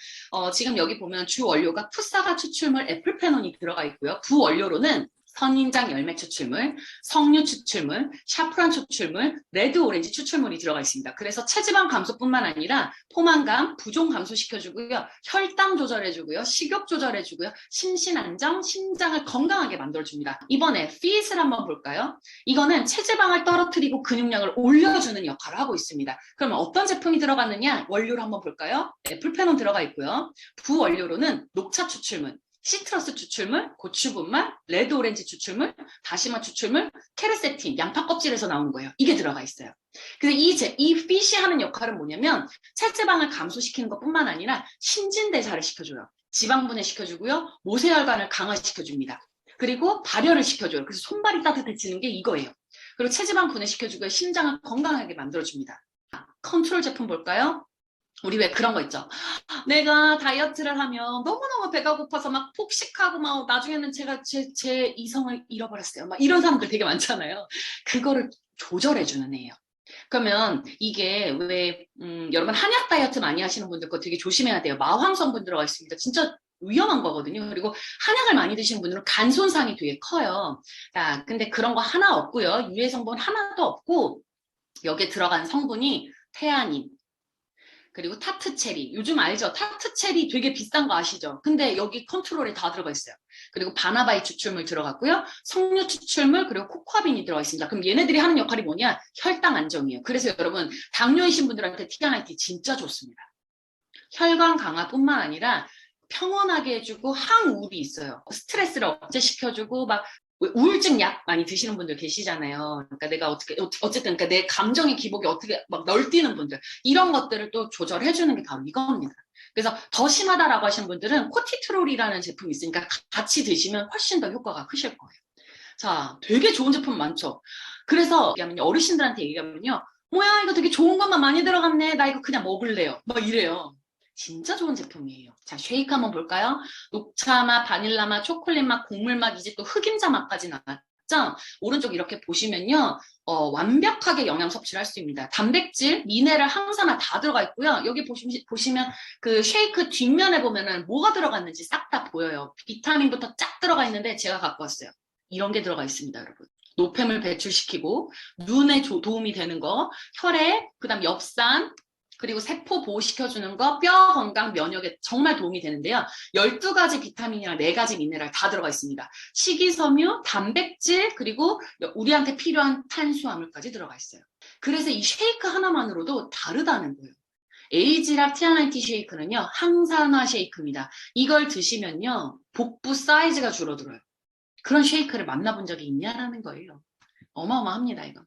Speaker 1: 지금 여기 보면 주 원료가 푸사가 추출물 애플페논이 들어가 있고요. 부원료로는 선인장 열매 추출물, 석류 추출물, 샤프란 추출물, 레드 오렌지 추출물이 들어가 있습니다. 그래서 체지방 감소뿐만 아니라 포만감, 부종 감소시켜주고요. 혈당 조절해주고요. 식욕 조절해주고요. 심신 안정, 심장을 건강하게 만들어줍니다. 이번에 핏을 한번 볼까요? 이거는 체지방을 떨어뜨리고 근육량을 올려주는 역할을 하고 있습니다. 그러면 어떤 제품이 들어갔느냐? 원료를 한번 볼까요? 애플페논 들어가 있고요. 부원료로는 녹차 추출물, 시트러스 추출물, 고추분말, 레드 오렌지 추출물, 다시마 추출물, 케르세틴, 양파 껍질에서 나온 거예요. 이게 들어가 있어요. 그래서 이 핏이 하는 역할은 뭐냐면 체지방을 감소시키는 것뿐만 아니라 신진대사를 시켜줘요. 지방 분해시켜주고요. 모세혈관을 강화시켜줍니다. 그리고 발열을 시켜줘요. 그래서 손발이 따뜻해지는 게 이거예요. 그리고 체지방 분해시켜주고요. 심장을 건강하게 만들어줍니다. 컨트롤 제품 볼까요? 우리 왜 그런 거 있죠? 내가 다이어트를 하면 너무너무 배가 고파서 막 폭식하고 막 나중에는 제가 제 이성을 잃어버렸어요. 막 이런 사람들 되게 많잖아요. 그거를 조절해주는 애예요. 그러면 이게 왜 여러분 한약 다이어트 많이 하시는 분들 그거 되게 조심해야 돼요. 마황 성분 들어가 있습니다. 진짜 위험한 거거든요. 그리고 한약을 많이 드시는 분들은 간 손상이 되게 커요. 자, 근데 그런 거 하나 없고요. 유해 성분 하나도 없고 여기에 들어간 성분이 태아닌, 그리고 타트체리. 요즘 알죠? 타트체리 되게 비싼 거 아시죠? 근데 여기 컨트롤에 다 들어가 있어요. 그리고 바나바이 추출물 들어갔고요. 석류 추출물, 그리고 코코아빈이 들어가 있습니다. 그럼 얘네들이 하는 역할이 뭐냐? 혈당 안정이에요. 그래서 여러분, 당뇨이신 분들한테 TRIT 진짜 좋습니다. 혈관 강화뿐만 아니라 평온하게 해주고 항우울이 있어요. 스트레스를 억제시켜주고 막 우울증 약 많이 드시는 분들 계시잖아요. 그러니까 내가 어쨌든 그러니까 내 감정의 기복이 어떻게 막 널뛰는 분들 이런 것들을 또 조절해주는 게 바로 이겁니다. 그래서 더 심하다라고 하시는 분들은 코티트롤이라는 제품이 있으니까 같이 드시면 훨씬 더 효과가 크실 거예요. 자, 되게 좋은 제품 많죠. 그래서 어르신들한테 얘기하면요. 뭐야 이거 되게 좋은 것만 많이 들어갔네. 나 이거 그냥 먹을래요. 막 이래요. 진짜 좋은 제품이에요. 자, 쉐이크 한번 볼까요? 녹차 맛, 바닐라 맛, 초콜릿 맛, 곡물 맛, 이제 또 흑임자 맛까지 나왔죠? 오른쪽 이렇게 보시면요. 완벽하게 영양 섭취를 할 수 있습니다. 단백질, 미네랄, 항산화 다 들어가 있고요. 여기 보시면 그 쉐이크 뒷면에 보면은 뭐가 들어갔는지 싹 다 보여요. 비타민부터 쫙 들어가 있는데 제가 갖고 왔어요. 이런 게 들어가 있습니다, 여러분. 노폐물 배출시키고 눈에 도움이 되는 거, 혈액, 그다음 엽산, 그리고 세포 보호시켜주는 거, 뼈 건강, 면역에 정말 도움이 되는데요. 12가지 비타민이랑 4가지 미네랄 다 들어가 있습니다. 식이섬유, 단백질, 그리고 우리한테 필요한 탄수화물까지 들어가 있어요. 그래서 이 쉐이크 하나만으로도 다르다는 거예요. 에이지락 티아나이티 쉐이크는요, 항산화 쉐이크입니다. 이걸 드시면요, 복부 사이즈가 줄어들어요. 그런 쉐이크를 만나본 적이 있냐라는 거예요. 어마어마합니다, 이거.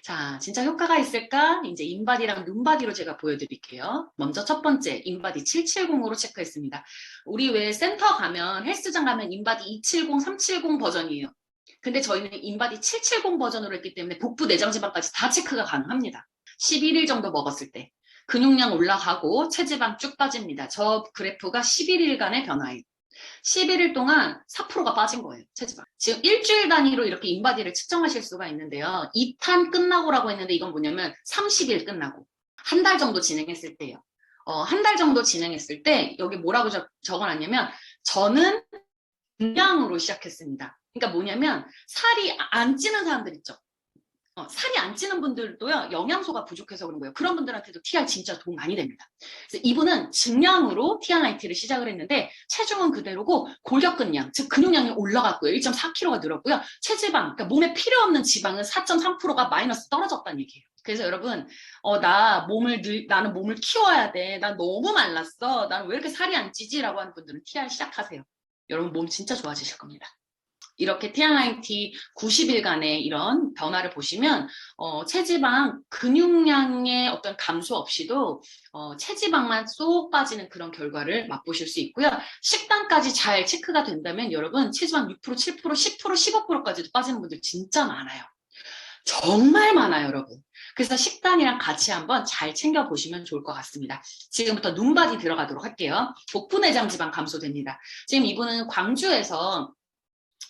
Speaker 1: 자, 진짜 효과가 있을까? 이제 인바디랑 눈바디로 제가 보여드릴게요. 먼저 첫 번째, 인바디 770으로 체크했습니다. 우리 왜 센터 가면, 헬스장 가면 인바디 270, 370 버전이에요. 근데 저희는 인바디 770 버전으로 했기 때문에 복부 내장 지방까지 다 체크가 가능합니다. 11일 정도 먹었을 때. 근육량 올라가고 체지방 쭉 빠집니다. 저 그래프가 11일간의 변화예요. 11일 동안 4%가 빠진 거예요, 체지방. 지금 일주일 단위로 이렇게 인바디를 측정하실 수가 있는데요. 2탄 끝나고라고 했는데 이건 뭐냐면 30일 끝나고 한 달 정도 진행했을 때요. 한 달 정도 진행했을 때 여기 뭐라고 적어놨냐면 저는 중량으로 시작했습니다. 그러니까 뭐냐면 살이 안 찌는 사람들 있죠. 살이 안 찌는 분들도요, 영양소가 부족해서 그런 거예요. 그런 분들한테도 TR 진짜 도움 많이 됩니다. 그래서 이분은 증량으로 TRIT를 시작을 했는데, 체중은 그대로고, 골격근량, 즉 근육량이 올라갔고요. 1.4kg가 늘었고요. 체지방, 그러니까 몸에 필요 없는 지방은 4.3%가 마이너스 떨어졌다는 얘기예요. 그래서 여러분, 나는 몸을 키워야 돼. 난 너무 말랐어. 나는 왜 이렇게 살이 안 찌지? 라고 하는 분들은 TR 시작하세요. 여러분 몸 진짜 좋아지실 겁니다. 이렇게 TRIT 90일간의 이런 변화를 보시면 체지방, 근육량의 어떤 감소 없이도 체지방만 쏙 빠지는 그런 결과를 맛보실 수 있고요. 식단까지 잘 체크가 된다면 여러분 체지방 6%, 7%, 10%, 15%까지도 빠지는 분들 진짜 많아요. 정말 많아요, 여러분. 그래서 식단이랑 같이 한번 잘 챙겨보시면 좋을 것 같습니다. 지금부터 눈바디 들어가도록 할게요. 복부 내장 지방 감소됩니다. 지금 이분은 광주에서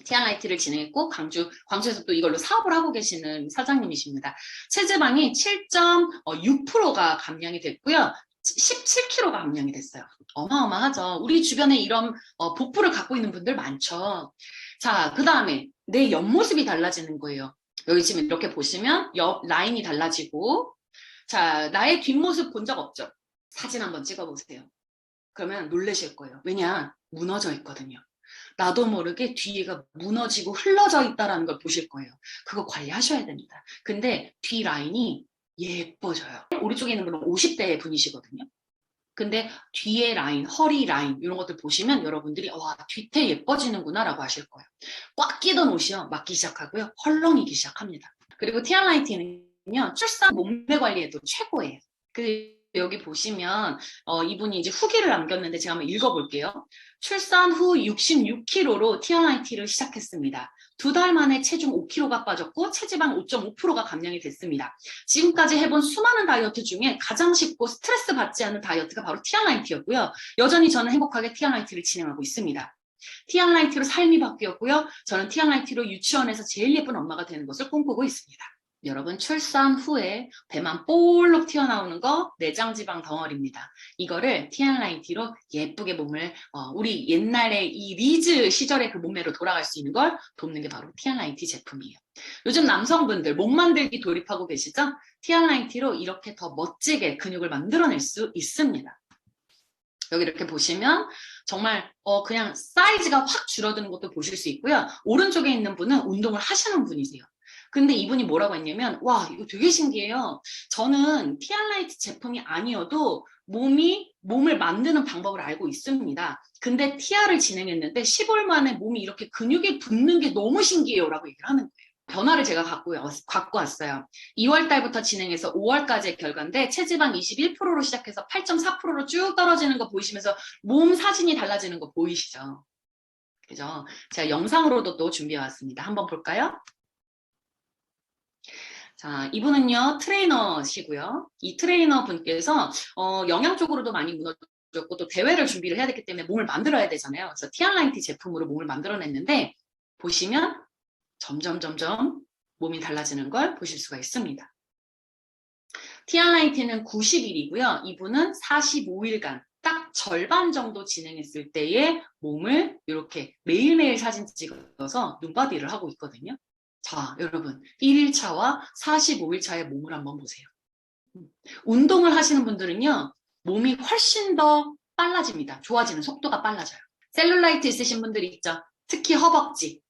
Speaker 1: TRIT를 진행했고 광주에서 또 이걸로 사업을 하고 계시는 사장님이십니다. 체지방이 7.6%가 감량이 됐고요. 17kg가 감량이 됐어요. 어마어마하죠. 우리 주변에 이런 복부를 갖고 있는 분들 많죠. 자, 그 다음에 내 옆모습이 달라지는 거예요. 여기 지금 이렇게 보시면 옆 라인이 달라지고, 자, 나의 뒷모습 본 적 없죠? 사진 한번 찍어보세요. 그러면 놀라실 거예요. 왜냐? 무너져 있거든요. 나도 모르게 뒤가 무너지고 흘러져 있다는 걸 보실 거예요. 그거 관리하셔야 됩니다. 근데 뒤 라인이 예뻐져요. 오른쪽에 있는 분은 50대 분이시거든요. 근데 뒤에 라인, 허리 라인 이런 것들 보시면 여러분들이 와, 뒤태 예뻐지는구나 라고 하실 거예요. 꽉 끼던 옷이요. 맞기 시작하고요. 헐렁이기 시작합니다. 그리고 TRIT는요. 출산 몸매 관리에도 최고예요. 여기 보시면 이분이 이제 후기를 남겼는데 제가 한번 읽어볼게요. 출산 후 66kg로 TRIT를 시작했습니다. 2달 만에 체중 5kg가 빠졌고 체지방 5.5%가 감량이 됐습니다. 지금까지 해본 수많은 다이어트 중에 가장 쉽고 스트레스 받지 않는 다이어트가 바로 TRIT였고요. 여전히 저는 행복하게 TRIT를 진행하고 있습니다. TRIT로 삶이 바뀌었고요. 저는 TRIT로 유치원에서 제일 예쁜 엄마가 되는 것을 꿈꾸고 있습니다. 여러분 출산 후에 배만 볼록 튀어나오는 거 내장지방 덩어리입니다. 이거를 TRIT로 예쁘게 몸을 우리 옛날에 이 리즈 시절의 그 몸매로 돌아갈 수 있는 걸 돕는 게 바로 TRIT 제품이에요. 요즘 남성분들 몸 만들기 돌입하고 계시죠? TRIT로 이렇게 더 멋지게 근육을 만들어낼 수 있습니다. 여기 이렇게 보시면 정말 그냥 사이즈가 확 줄어드는 것도 보실 수 있고요. 오른쪽에 있는 분은 운동을 하시는 분이세요. 근데 이분이 뭐라고 했냐면 와 이거 되게 신기해요. 저는 TRIT 제품이 아니어도 몸을 만드는 방법을 알고 있습니다. 근데 TR을 진행했는데 10월 만에 몸이 이렇게 근육이 붙는 게 너무 신기해요 라고 얘기를 하는 거예요. 변화를 제가 갖고 왔어요. 2월 달부터 진행해서 5월까지의 결과인데 체지방 21%로 시작해서 8.4%로 쭉 떨어지는 거 보이시면서 몸 사진이 달라지는 거 보이시죠? 그죠? 제가 영상으로도 또 준비해 왔습니다. 한번 볼까요? 자, 이분은요, 트레이너시고요. 이 트레이너 분께서, 영양 쪽으로도 많이 무너졌고, 또 대회를 준비를 해야 되기 때문에 몸을 만들어야 되잖아요. 그래서 TRIT 제품으로 몸을 만들어냈는데, 보시면 점점 몸이 달라지는 걸 보실 수가 있습니다. TRIT는 90일이고요. 이분은 45일간 딱 절반 정도 진행했을 때의 몸을 이렇게 매일매일 사진 찍어서 눈바디를 하고 있거든요. 자, 여러분 1일차와 45일차의 몸을 한번 보세요. 운동을 하시는 분들은요, 몸이 훨씬 더 빨라집니다. 좋아지는 속도가 빨라져요. 셀룰라이트 있으신 분들이 있죠. 특히 허벅지,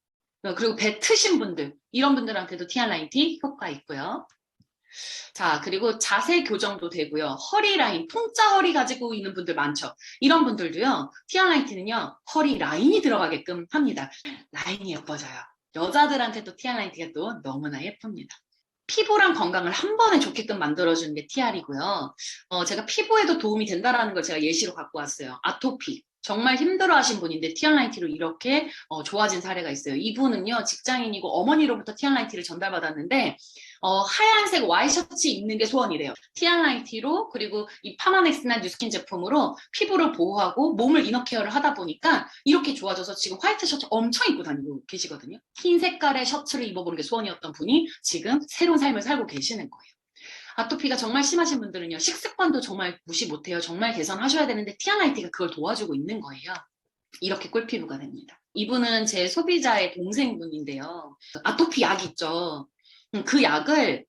Speaker 1: 그리고 배 트신 분들, 이런 분들한테도 티알라인티 효과 있고요. 자, 그리고 자세 교정도 되고요. 허리 라인, 통짜 허리 가지고 있는 분들 많죠. 이런 분들도요, 티알라인티는요, 허리 라인이 들어가게끔 합니다. 라인이 예뻐져요. 여자들한테도 티알라인티가 또 너무나 예쁩니다. 피부랑 건강을 한 번에 좋게끔 만들어주는 게 TR이고요. 제가 피부에도 도움이 된다라는 걸 제가 예시로 갖고 왔어요. 아토피. 정말 힘들어하신 분인데 티알라인티로 이렇게 좋아진 사례가 있어요. 이분은요, 직장인이고 어머니로부터 티알라인티를 전달받았는데 하얀색 와이셔츠 입는 게 소원이래요. 티알라인티로 그리고 이 파마넥스나 뉴스킨 제품으로 피부를 보호하고 몸을 이너케어를 하다 보니까 이렇게 좋아져서 지금 화이트 셔츠 엄청 입고 다니고 계시거든요. 흰 색깔의 셔츠를 입어보는 게 소원이었던 분이 지금 새로운 삶을 살고 계시는 거예요. 아토피가 정말 심하신 분들은요, 식습관도 정말 무시 못해요. 정말 개선하셔야 되는데 티알라인티가 그걸 도와주고 있는 거예요. 이렇게 꿀피부가 됩니다. 이분은 제 소비자의 동생분인데요. 아토피 약 있죠. 그 약을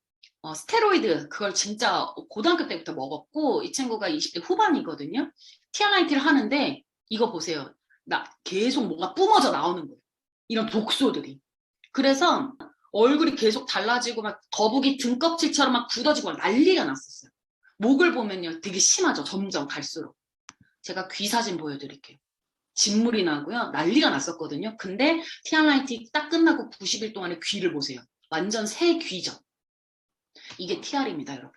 Speaker 1: 스테로이드 그걸 진짜 고등학교 때부터 먹었고 이 친구가 20대 후반이거든요. 티알라인티를 하는데 이거 보세요. 나 계속 뭔가 뿜어져 나오는 거예요. 이런 독소들이. 그래서 얼굴이 계속 달라지고 막 거북이 등껍질처럼 막 굳어지고 난리가 났었어요. 목을 보면요 되게 심하죠. 점점 갈수록. 제가 귀 사진 보여드릴게요. 진물이 나고요. 난리가 났었거든요. 근데 티알라인티 딱 끝나고 90일 동안의 귀를 보세요. 완전 새 귀죠. 이게 TR입니다, 여러분.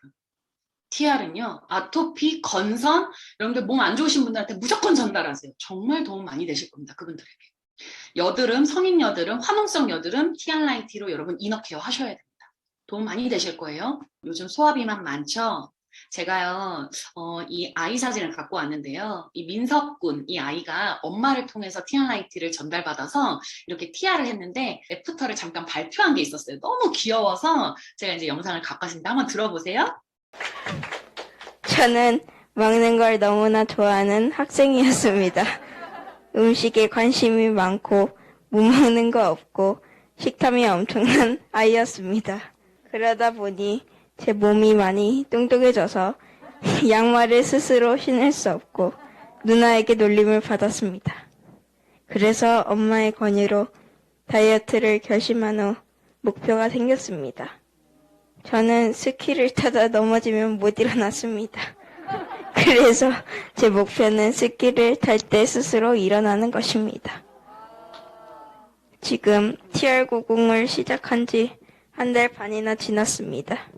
Speaker 1: TR은요, 아토피, 건선, 여러분들 몸 안 좋으신 분들한테 무조건 전달하세요. 정말 도움 많이 되실 겁니다, 그분들에게. 여드름, 성인 여드름, 화농성 여드름, 티알라인티로 여러분 이너케어 하셔야 됩니다. 도움 많이 되실 거예요. 요즘 소화비만 많죠? 제가요, 이 아이 사진을 갖고 왔는데요. 이 민석군, 이 아이가 엄마를 통해서 티알라인티를 전달받아서 이렇게 TR을 했는데 애프터를 잠깐 발표한 게 있었어요. 너무 귀여워서 제가 이제 영상을 갖고 왔는데 한번 들어보세요.
Speaker 2: 저는 먹는 걸 너무나 좋아하는 학생이었습니다. 음식에 관심이 많고 못 먹는 거 없고 식탐이 엄청난 아이였습니다. 그러다 보니 제 몸이 많이 뚱뚱해져서 양말을 스스로 신을 수 없고 누나에게 놀림을 받았습니다. 그래서 엄마의 권유로 다이어트를 결심한 후 목표가 생겼습니다. 저는 스키를 타다 넘어지면 못 일어났습니다. 그래서 제 목표는 스키를 탈 때 스스로 일어나는 것입니다. 지금 TR90을 시작한 지 한 달 반이나 지났습니다.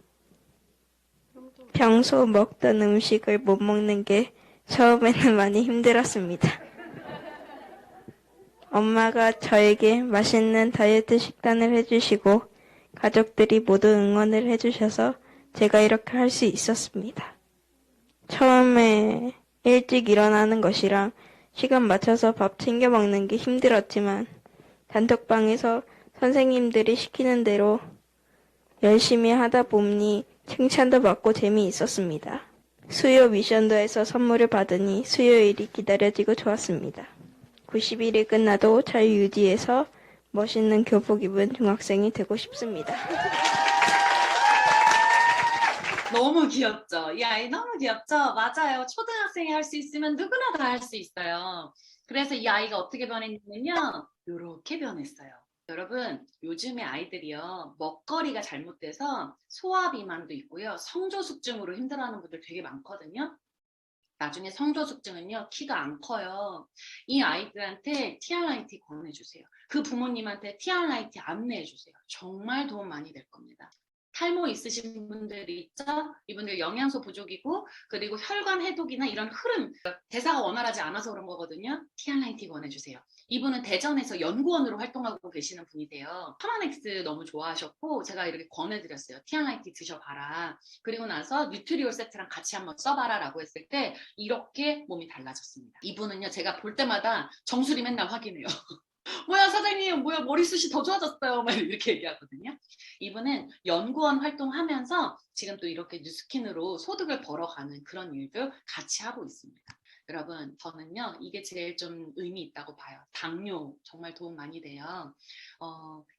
Speaker 2: 평소 먹던 음식을 못 먹는 게 처음에는 많이 힘들었습니다. 엄마가 저에게 맛있는 다이어트 식단을 해주시고 가족들이 모두 응원을 해주셔서 제가 이렇게 할 수 있었습니다. 처음에 일찍 일어나는 것이랑 시간 맞춰서 밥 챙겨 먹는 게 힘들었지만 단톡방에서 선생님들이 시키는 대로 열심히 하다 보니 칭찬도 받고 재미있었습니다. 수요 미션도 해서 선물을 받으니 수요일이 기다려지고 좋았습니다. 90일이 끝나도 잘 유지해서 멋있는 교복 입은 중학생이 되고 싶습니다.
Speaker 1: 너무 귀엽죠? 이 아이 너무 귀엽죠? 맞아요. 초등학생이 할 수 있으면 누구나 다 할 수 있어요. 그래서 이 아이가 어떻게 변했냐면요. 이렇게 변했어요. 여러분, 요즘의 아이들이요. 먹거리가 잘못돼서 소화비만도 있고요. 성조숙증으로 힘들어하는 분들 되게 많거든요. 나중에 성조숙증은요. 키가 안 커요. 이 아이들한테 티알라인티 권해주세요. 그 부모님한테 티알라인티 안내해주세요. 정말 도움 많이 될 겁니다. 탈모 있으신 분들이 있죠? 이분들 영양소 부족이고 그리고 혈관 해독이나 이런 흐름, 대사가 원활하지 않아서 그런 거거든요. 티알라인티 권해주세요. 이분은 대전에서 연구원으로 활동하고 계시는 분이세요. 파마넥스 너무 좋아하셨고 제가 이렇게 권해드렸어요. 티알라인티 드셔봐라. 그리고 나서 뉴트리올 세트랑 같이 한번 써봐라 라고 했을 때 이렇게 몸이 달라졌습니다. 이분은요 제가 볼 때마다 정수리 맨날 확인해요. 뭐야 사장님 뭐야 머리숱이 더 좋아졌어요 막 이렇게 얘기하거든요. 이분은 연구원 활동하면서 지금 또 이렇게 뉴스킨으로 소득을 벌어가는 그런 일도 같이 하고 있습니다. 여러분 저는요 이게 제일 좀 의미 있다고 봐요. 당뇨 정말 도움 많이 돼요.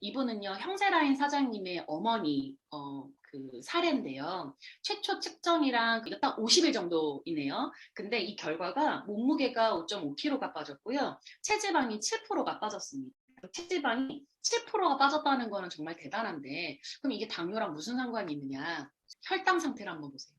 Speaker 1: 이분은요 형제라인 사장님의 어머니 그 사례인데요. 최초 측정이랑 이거 딱 50일 정도이네요. 근데 이 결과가 몸무게가 5.5kg가 빠졌고요. 체지방이 7%가 빠졌습니다. 체지방이 7%가 빠졌다는 거는 정말 대단한데, 그럼 이게 당뇨랑 무슨 상관이 있느냐? 혈당 상태를 한번 보세요.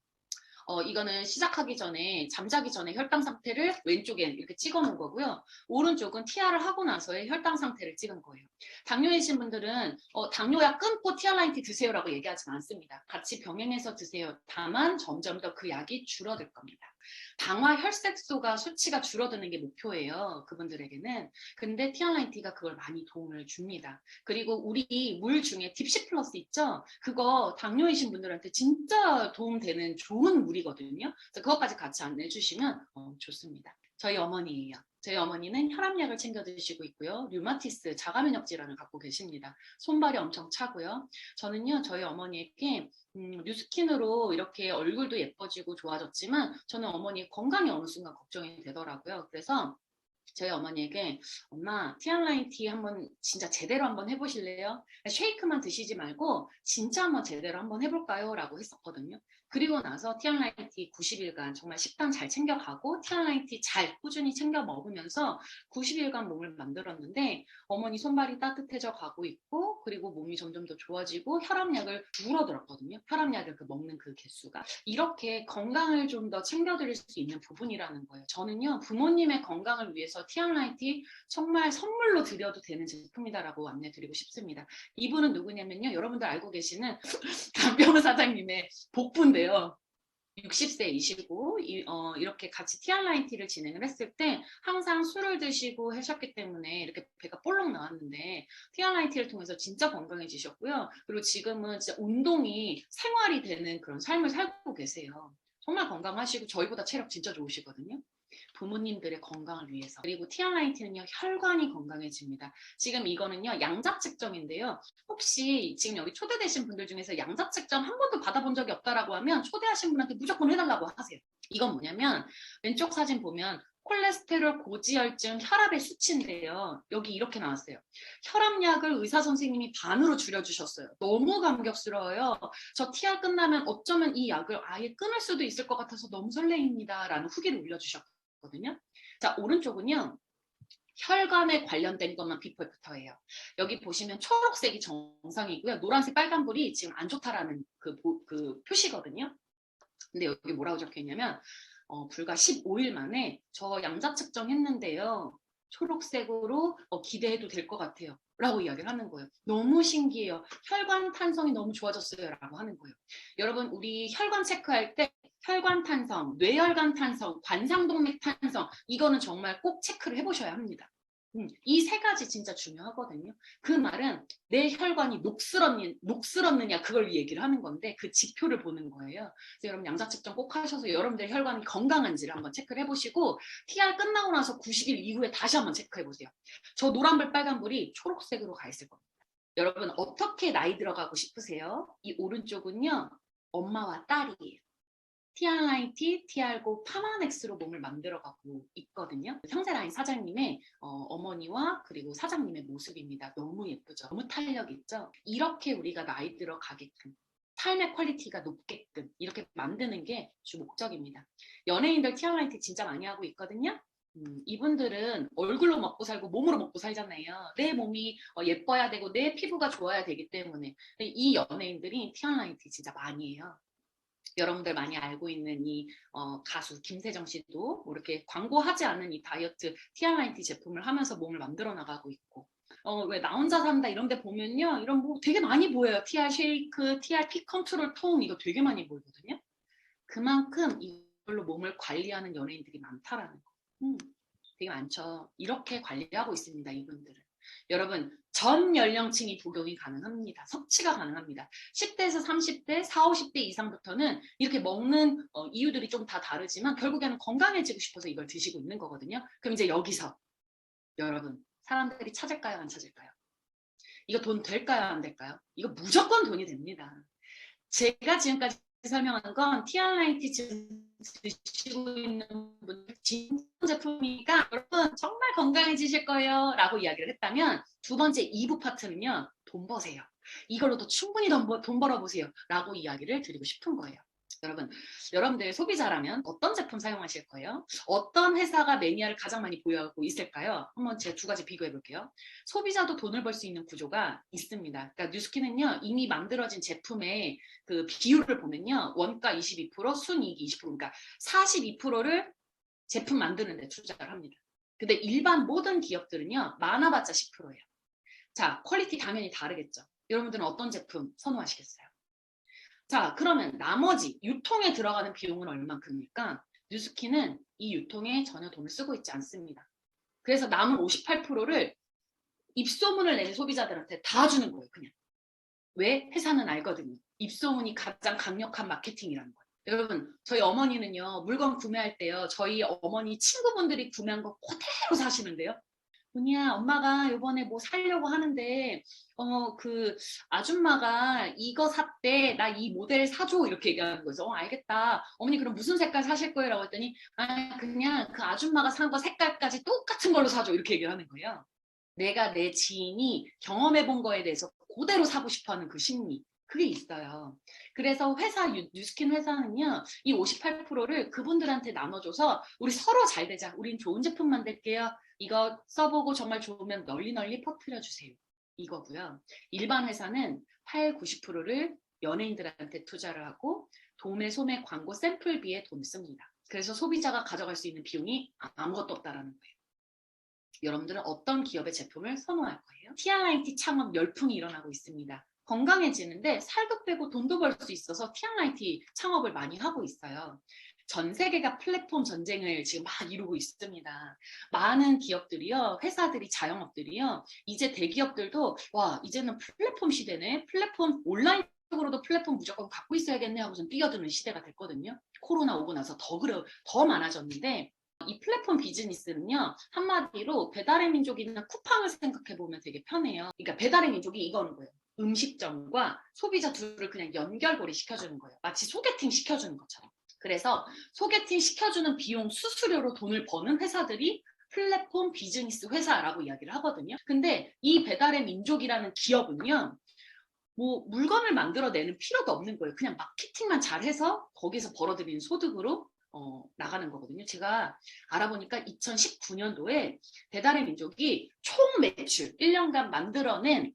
Speaker 1: 이거는 시작하기 전에, 잠자기 전에 혈당 상태를 왼쪽에 이렇게 찍어 놓은 거고요. 오른쪽은 TR을 하고 나서의 혈당 상태를 찍은 거예요. 당뇨이신 분들은 당뇨약 끊고 TR라인티 드세요라고 얘기하진 않습니다. 같이 병행해서 드세요. 다만 점점 더 그 약이 줄어들 겁니다. 당화 혈색소가 수치가 줄어드는 게 목표예요. 그분들에게는. 근데 TR라인티가 그걸 많이 도움을 줍니다. 그리고 우리 물 중에 딥시 플러스 있죠? 그거 당뇨이신 분들한테 진짜 도움되는 좋은 물이거든요. 그래서 그것까지 같이 안내해 주시면 좋습니다. 저희 어머니예요. 저희 어머니는 혈압약을 챙겨 드시고 있고요. 류마티스, 자가면역 질환을 갖고 계십니다. 손발이 엄청 차고요. 저는요, 저희 어머니에게 뉴스킨으로 이렇게 얼굴도 예뻐지고 좋아졌지만 저는 어머니의 건강이 어느 순간 걱정이 되더라고요. 그래서 저희 어머니에게 엄마 TR라인티 한번 진짜 제대로 한번 해보실래요? 쉐이크만 드시지 말고 진짜 한번 제대로 한번 해볼까요? 라고 했었거든요. 그리고 나서 TR라인티 90일간 정말 식단 잘 챙겨가고 TR라인티 잘 꾸준히 챙겨 먹으면서 90일간 몸을 만들었는데 어머니 손발이 따뜻해져 가고 있고 그리고 몸이 점점 더 좋아지고 혈압약을 줄어들었거든요. 혈압약을 먹는 그 개수가. 이렇게 건강을 좀 더 챙겨드릴 수 있는 부분이라는 거예요. 저는요 부모님의 건강을 위해서 TR라인티 정말 선물로 드려도 되는 제품이다라고 안내드리고 싶습니다. 이분은 누구냐면요. 여러분들 알고 계시는 강병우 사장님의 복부인데요. 60세이시고 이렇게 같이 TR라인티를 진행을 했을 때 항상 술을 드시고 하셨기 때문에 이렇게 배가 볼록 나왔는데 TR라인티를 통해서 진짜 건강해지셨고요. 그리고 지금은 진짜 운동이 생활이 되는 그런 삶을 살고 계세요. 정말 건강하시고 저희보다 체력 진짜 좋으시거든요. 부모님들의 건강을 위해서. 그리고 TR라인티는요, 혈관이 건강해집니다. 지금 이거는요, 양자 측정인데요. 혹시 지금 여기 초대되신 분들 중에서 양자 측정 한 번도 받아본 적이 없다라고 하면 초대하신 분한테 무조건 해달라고 하세요. 이건 뭐냐면 왼쪽 사진 보면 콜레스테롤, 고지혈증, 혈압의 수치인데요. 여기 이렇게 나왔어요. 혈압약을 의사 선생님이 반으로 줄여주셨어요. 너무 감격스러워요. 저 TR 끝나면 어쩌면 이 약을 아예 끊을 수도 있을 것 같아서 너무 설레입니다. 라는 후기를 올려주셨거든요. 자, 오른쪽은요. 혈관에 관련된 것만 비포 애프터예요. 여기 보시면 초록색이 정상이고요. 노란색, 빨간불이 지금 안 좋다라는 그 표시거든요. 근데 여기 뭐라고 적혀 있냐면 불과 15일 만에 저 양자 측정했는데요. 초록색으로 기대해도 될 것 같아요. 라고 이야기를 하는 거예요. 너무 신기해요. 혈관 탄성이 너무 좋아졌어요. 라고 하는 거예요. 여러분 우리 혈관 체크할 때 혈관 탄성, 뇌혈관 탄성, 관상동맥 탄성 이거는 정말 꼭 체크를 해보셔야 합니다. 이 세 가지 진짜 중요하거든요. 그 말은 내 혈관이 녹슬었느냐 그걸 얘기를 하는 건데 그 지표를 보는 거예요. 그래서 여러분 양자 측정 꼭 하셔서 여러분들 혈관이 건강한지를 한번 체크를 해보시고 TR 끝나고 나서 90일 이후에 다시 한번 체크해보세요. 저 노란불 빨간불이 초록색으로 가 있을 겁니다. 여러분 어떻게 나이 들어가고 싶으세요? 이 오른쪽은요. 엄마와 딸이에요. TR라인티, TR고 파마넥스로 몸을 만들어가고 있거든요. 형제라인 사장님의 어머니와 그리고 사장님의 모습입니다. 너무 예쁘죠? 너무 탄력 있죠? 이렇게 우리가 나이 들어가게끔 삶의 퀄리티가 높게끔 이렇게 만드는 게 주 목적입니다. 연예인들 TR라인티 진짜 많이 하고 있거든요. 이분들은 얼굴로 먹고 살고 몸으로 먹고 살잖아요. 내 몸이 예뻐야 되고 내 피부가 좋아야 되기 때문에 이 연예인들이 TR라인티 진짜 많이 해요. 여러분들 많이 알고 있는 이 가수 김세정 씨도 뭐 이렇게 광고하지 않은 이 다이어트 TR라인티 제품을 하면서 몸을 만들어 나가고 있고 왜 나 혼자 산다 이런 데 보면요 이런 뭐 되게 많이 보여요. TR 쉐이크, TR 피 컨트롤 통 이거 되게 많이 보이거든요. 그만큼 이걸로 몸을 관리하는 연예인들이 많다라는 거. 되게 많죠. 이렇게 관리하고 있습니다. 이분들은. 여러분 전 연령층이 복용이 가능합니다. 섭취가 가능합니다. 10대에서 30대, 40, 50대 이상부터는 이렇게 먹는 이유들이 좀 다 다르지만 결국에는 건강해지고 싶어서 이걸 드시고 있는 거거든요. 그럼 이제 여기서 여러분 사람들이 찾을까요? 안 찾을까요? 이거 돈 될까요? 안 될까요? 이거 무조건 돈이 됩니다. 제가 지금까지 설명한 건 TR라인티 지금 드시고 있는 분들 진짜 제품이니까 여러분 정말 건강해지실 거예요 라고 이야기를 했다면 두 번째 2부 파트는요 돈 버세요. 이걸로도 충분히 돈 벌어보세요. 라고 이야기를 드리고 싶은 거예요. 여러분들 소비자라면 어떤 제품 사용하실 거예요? 어떤 회사가 매니아를 가장 많이 보유하고 있을까요? 한번 제가 두 가지 비교해 볼게요. 소비자도 돈을 벌 수 있는 구조가 있습니다. 그러니까 뉴스킨은요, 이미 만들어진 제품의 그 비율을 보면요, 원가 22%, 순이익 20%, 그러니까 42%를 제품 만드는 데 투자를 합니다. 근데 일반 모든 기업들은요, 많아봤자 10%예요. 자, 퀄리티 당연히 다르겠죠. 여러분들은 어떤 제품 선호하시겠어요? 자, 그러면 나머지 유통에 들어가는 비용은 얼만큼일까? 뉴스킨은 이 유통에 전혀 돈을 쓰고 있지 않습니다. 그래서 남은 58%를 입소문을 내는 소비자들한테 다 주는 거예요, 그냥. 왜? 회사는 알거든요. 입소문이 가장 강력한 마케팅이라는 거예요. 여러분, 저희 어머니는요, 물건 구매할 때요, 저희 어머니 친구분들이 구매한 거 그대로 사시는데요. 문희야, 엄마가 요번에 뭐 사려고 하는데, 그 아줌마가 이거 샀대. 나 이 모델 사줘. 이렇게 얘기하는 거죠. 알겠다. 어머니 그럼 무슨 색깔 사실 거예요? 라고 했더니, 그냥 그 아줌마가 산 거 색깔까지 똑같은 걸로 사줘. 이렇게 얘기를 하는 거예요. 내가 내 지인이 경험해 본 거에 대해서 그대로 사고 싶어 하는 그 심리. 그게 있어요. 그래서 뉴스킨 회사는요, 이 58%를 그분들한테 나눠줘서 우리 서로 잘 되자. 우린 좋은 제품 만들게요. 이거 써보고 정말 좋으면 널리 퍼뜨려 주세요. 이거고요. 일반 회사는 90%를 연예인들한테 투자를 하고 도매, 소매, 광고, 샘플비에 돈을 씁니다. 그래서 소비자가 가져갈 수 있는 비용이 아무것도 없다라는 거예요. 여러분들은 어떤 기업의 제품을 선호할 거예요? TRIT 창업 열풍이 일어나고 있습니다. 건강해지는데 살도 빼고 돈도 벌 수 있어서 TRIT 창업을 많이 하고 있어요. 전 세계가 플랫폼 전쟁을 지금 막 이루고 있습니다. 많은 기업들이요, 회사들이, 자영업들이요, 이제 대기업들도 와, 이제는 플랫폼 시대네. 플랫폼 온라인적으로도 플랫폼 무조건 갖고 있어야겠네 하고서 뛰어드는 시대가 됐거든요. 코로나 오고 나서 더 많아졌는데 이 플랫폼 비즈니스는요, 한마디로 배달의 민족이나 쿠팡을 생각해 보면 되게 편해요. 그러니까 배달의 민족이 이거는 거예요. 음식점과 소비자 둘을 그냥 연결고리 시켜주는 거예요. 마치 소개팅 시켜주는 것처럼. 그래서 소개팅 시켜주는 비용 수수료로 돈을 버는 회사들이 플랫폼 비즈니스 회사라고 이야기를 하거든요. 근데 이 배달의 민족이라는 기업은요, 뭐 물건을 만들어내는 필요도 없는 거예요. 그냥 마케팅만 잘해서 거기서 벌어들이는 소득으로 나가는 거거든요. 제가 알아보니까 2019년도에 배달의 민족이 총 매출, 1년간 만들어낸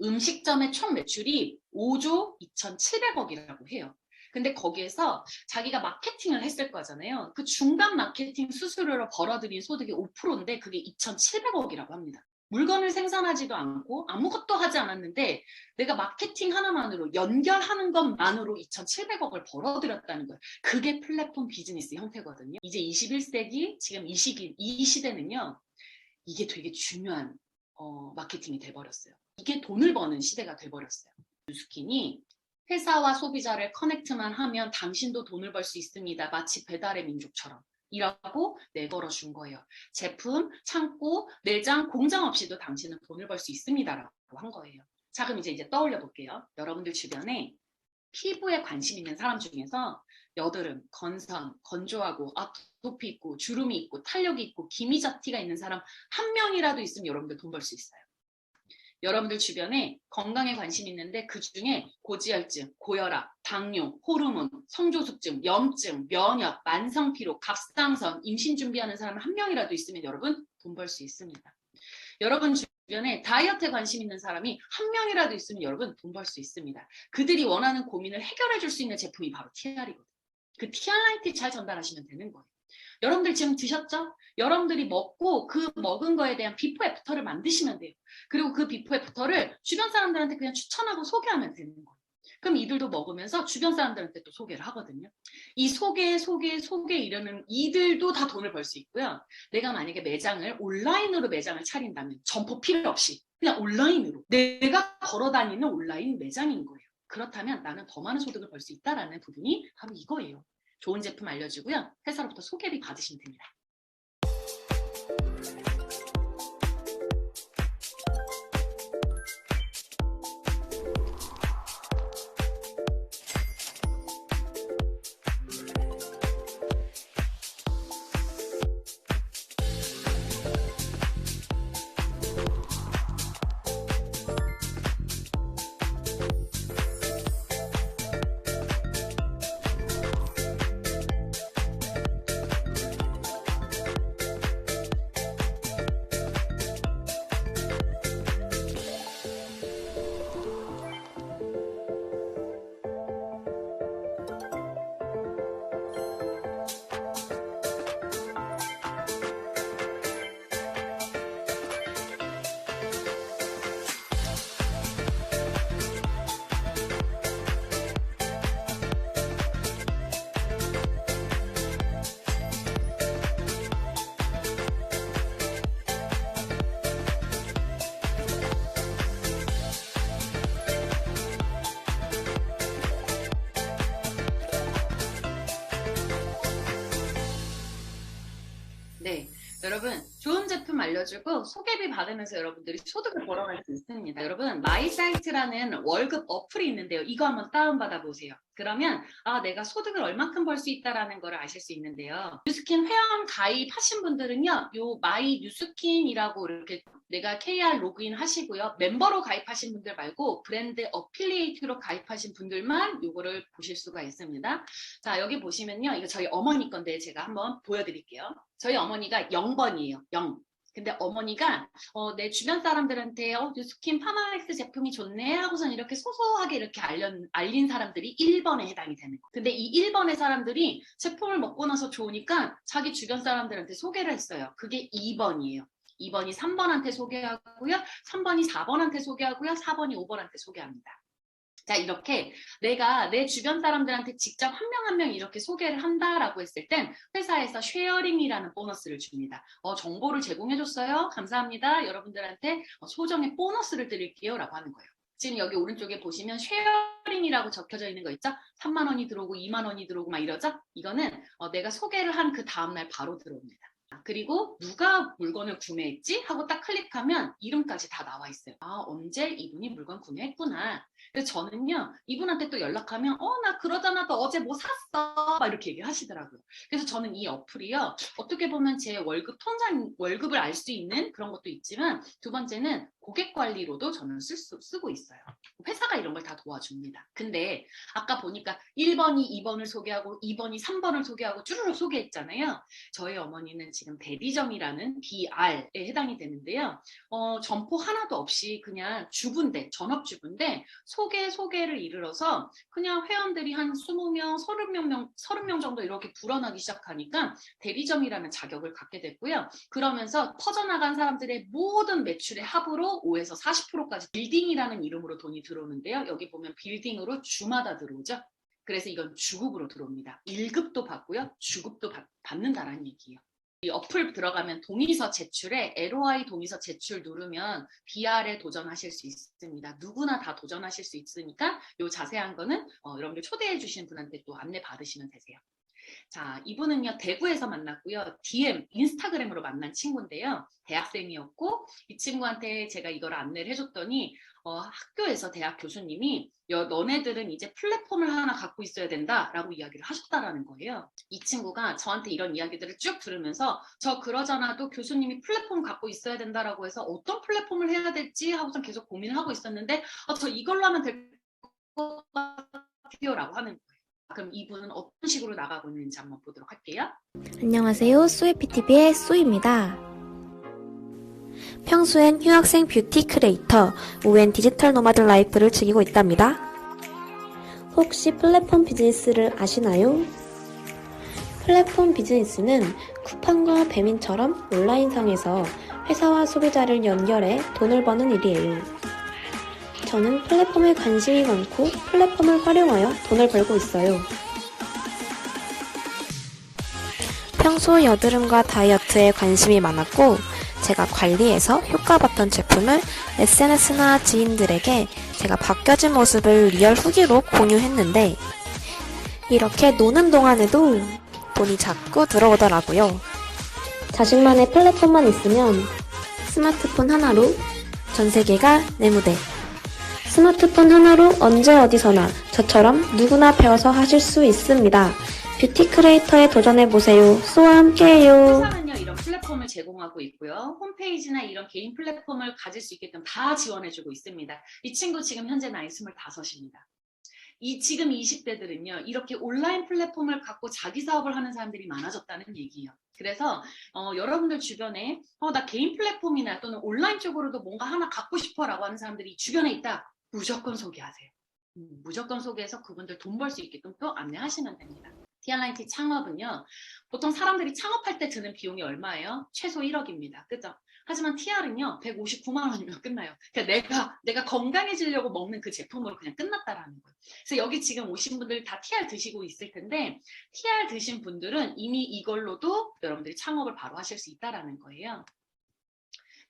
Speaker 1: 음식점의 총 매출이 5조 2,700억이라고 해요. 근데 거기에서 자기가 마케팅을 했을 거잖아요. 그 중간 마케팅 수수료로 벌어들인 소득이 5%인데 그게 2,700억이라고 합니다. 물건을 생산하지도 않고 아무것도 하지 않았는데 내가 마케팅 하나만으로 연결하는 것만으로 2,700억을 벌어들였다는 거예요. 그게 플랫폼 비즈니스 형태거든요. 이제 21세기 지금 이 시대는요. 이게 되게 중요한 마케팅이 돼버렸어요. 이게 돈을 버는 시대가 돼버렸어요. 뉴스킨이 회사와 소비자를 커넥트만 하면 당신도 돈을 벌 수 있습니다. 마치 배달의 민족처럼. 이라고 내걸어 준 거예요. 제품, 창고, 매장, 공장 없이도 당신은 돈을 벌 수 있습니다라고 한 거예요. 자, 그럼 이제 떠올려 볼게요. 여러분들 주변에 피부에 관심 있는 사람 중에서 여드름, 건선, 건조하고 아토피 있고 주름이 있고 탄력이 있고 기미잡티가 있는 사람 한 명이라도 있으면 여러분들 돈 벌 수 있어요. 여러분들 주변에 건강에 관심 있는데 그 중에 고지혈증, 고혈압, 당뇨, 호르몬, 성조숙증, 염증, 면역, 만성피로, 갑상선, 임신 준비하는 사람 한 명이라도 있으면 여러분 돈 벌 수 있습니다. 여러분 주변에 다이어트에 관심 있는 사람이 한 명이라도 있으면 여러분 돈 벌 수 있습니다. 그들이 원하는 고민을 해결해 줄 수 있는 제품이 바로 TR이거든요. 그 TRIT 잘 전달하시면 되는 거예요. 여러분들 지금 드셨죠? 여러분들이 먹고 그 먹은 거에 대한 비포 애프터를 만드시면 돼요. 그리고 그 비포 애프터를 주변 사람들한테 그냥 추천하고 소개하면 되는 거예요. 그럼 이들도 먹으면서 주변 사람들한테 또 소개를 하거든요. 이 소개 이러는 이들도 다 돈을 벌 수 있고요. 내가 만약에 온라인으로 매장을 차린다면 점포 필요 없이 그냥 온라인으로 내가 걸어다니는 온라인 매장인 거예요. 그렇다면 나는 더 많은 소득을 벌 수 있다라는 부분이 바로 이거예요. 좋은 제품 알려주고요. 회사로부터 소개비 받으시면 됩니다. 여러분 좋은 제품 알려주고 소개비 받으면서 여러분들이 소득을 벌어갈 수 있습니다. 여러분 마이사이트라는 월급 어플이 있는데요. 이거 한번 다운받아 보세요. 그러면 내가 소득을 얼만큼 벌 수 있다라는 걸 아실 수 있는데요. 뉴스킨 회원 가입하신 분들은요. 요 마이 뉴스킨이라고 이렇게 내가 KR 로그인 하시고요. 멤버로 가입하신 분들 말고 브랜드 어필리에이트로 가입하신 분들만 요거를 보실 수가 있습니다. 자, 여기 보시면요. 이거 저희 어머니 건데 제가 한번 보여드릴게요. 저희 어머니가 0번이에요. 0. 근데 어머니가 내 주변 사람들한테 뉴스킨 파마엑스 제품이 좋네 하고선 이렇게 소소하게 이렇게 알린 사람들이 1번에 해당이 되는 거예요. 근데 이 1번의 사람들이 제품을 먹고 나서 좋으니까 자기 주변 사람들한테 소개를 했어요. 그게 2번이에요. 2번이 3번한테 소개하고요. 3번이 4번한테 소개하고요. 4번이 5번한테 소개합니다. 자, 이렇게 내가 내 주변 사람들한테 직접 한 명 한 명 이렇게 소개를 한다라고 했을 땐 회사에서 쉐어링이라는 보너스를 줍니다. 정보를 제공해줬어요. 감사합니다. 여러분들한테 소정의 보너스를 드릴게요. 라고 하는 거예요. 지금 여기 오른쪽에 보시면 쉐어링이라고 적혀져 있는 거 있죠? 3만 원이 들어오고 2만 원이 들어오고 막 이러죠? 이거는 내가 소개를 한 그 다음날 바로 들어옵니다. 그리고 누가 물건을 구매했지? 하고 딱 클릭하면 이름까지 다 나와 있어요. 언제 이분이 물건 구매했구나. 그래서 저는요, 이분한테 또 연락하면, 나 그러잖아, 너 어제 뭐 샀어? 막 이렇게 얘기하시더라고요. 그래서 저는 이 어플이요, 어떻게 보면 제 월급을 알 수 있는 그런 것도 있지만, 두 번째는 고객 관리로도 저는 쓰고 있어요. 회사가 이런 걸 다 도와줍니다. 근데 아까 보니까 1번이 2번을 소개하고 2번이 3번을 소개하고 쭈르륵 소개했잖아요. 저희 어머니는 지금 대리점이라는 BR에 해당이 되는데요. 점포 하나도 없이 그냥 주부인데, 전업주부인데 소개를 이르러서 그냥 회원들이 한 20명, 30명 정도 이렇게 불어나기 시작하니까 대리점이라는 자격을 갖게 됐고요. 그러면서 퍼져나간 사람들의 모든 매출의 합으로 5에서 40%까지 빌딩이라는 이름으로 돈이 들어오는데요. 여기 보면 빌딩으로 주마다 들어오죠. 그래서 이건 주급으로 들어옵니다. 1급도 받고요. 주급도 받는다라는 얘기예요. 이 어플 들어가면 동의서 제출에 LOI 동의서 제출 누르면 BR에 도전하실 수 있습니다. 누구나 다 도전하실 수 있으니까 요 자세한 거는 여러분들 초대해 주신 분한테 또 안내 받으시면 되세요. 자, 이분은요, 대구에서 만났고요. DM, 인스타그램으로 만난 친구인데요. 대학생이었고, 이 친구한테 제가 이걸 안내를 해줬더니, 학교에서 대학 교수님이, 너네들은 이제 플랫폼을 하나 갖고 있어야 된다라고 이야기를 하셨다라는 거예요. 이 친구가 저한테 이런 이야기들을 쭉 들으면서, 저 그러잖아도 교수님이 플랫폼 갖고 있어야 된다라고 해서 어떤 플랫폼을 해야 될지 하고서 계속 고민을 하고 있었는데, 저 이걸로 하면 될 것 같아요 라고 하는 거예요. 그럼 이분은 어떤 식으로 나가고 있는지 한번 보도록 할게요.
Speaker 3: 안녕하세요. 쏘이PTV의 쏘입니다. 평소엔 휴학생 뷰티 크리에이터, 오웬 디지털 노마드 라이프를 즐기고 있답니다. 혹시 플랫폼 비즈니스를 아시나요? 플랫폼 비즈니스는 쿠팡과 배민처럼 온라인상에서 회사와 소비자를 연결해 돈을 버는 일이에요. 저는 플랫폼에 관심이 많고 플랫폼을 활용하여 돈을 벌고 있어요. 평소 여드름과 다이어트에 관심이 많았고 제가 관리해서 효과봤던 제품을 SNS나 지인들에게 제가 바뀌어진 모습을 리얼 후기로 공유했는데 이렇게 노는 동안에도 돈이 자꾸 들어오더라고요. 자신만의 플랫폼만 있으면 스마트폰 하나로 전 세계가 내 무대. 스마트폰 하나로 언제 어디서나 저처럼 누구나 배워서 하실 수 있습니다. 뷰티 크리에이터에 도전해보세요. 쏘와 함께해요.
Speaker 1: 회사는요, 이런 플랫폼을 제공하고 있고요. 홈페이지나 이런 개인 플랫폼을 가질 수 있게끔 다 지원해주고 있습니다. 이 친구 지금 현재 나이 25입니다. 지금 20대들은요, 이렇게 온라인 플랫폼을 갖고 자기 사업을 하는 사람들이 많아졌다는 얘기예요. 그래서 여러분들 주변에 나 개인 플랫폼이나 또는 온라인 쪽으로도 뭔가 하나 갖고 싶어라고 하는 사람들이 주변에 있다. 무조건 소개하세요. 무조건 소개해서 그분들 돈 벌 수 있게끔 또 안내하시면 됩니다. TR라이트 창업은요, 보통 사람들이 창업할 때 드는 비용이 얼마예요? 최소 1억입니다. 그죠? 하지만 TR은요, 159만 원이면 끝나요. 그러니까 내가 건강해지려고 먹는 그 제품으로 그냥 끝났다라는 거예요. 그래서 여기 지금 오신 분들 다 TR 드시고 있을 텐데, TR 드신 분들은 이미 이걸로도 여러분들이 창업을 바로 하실 수 있다라는 거예요.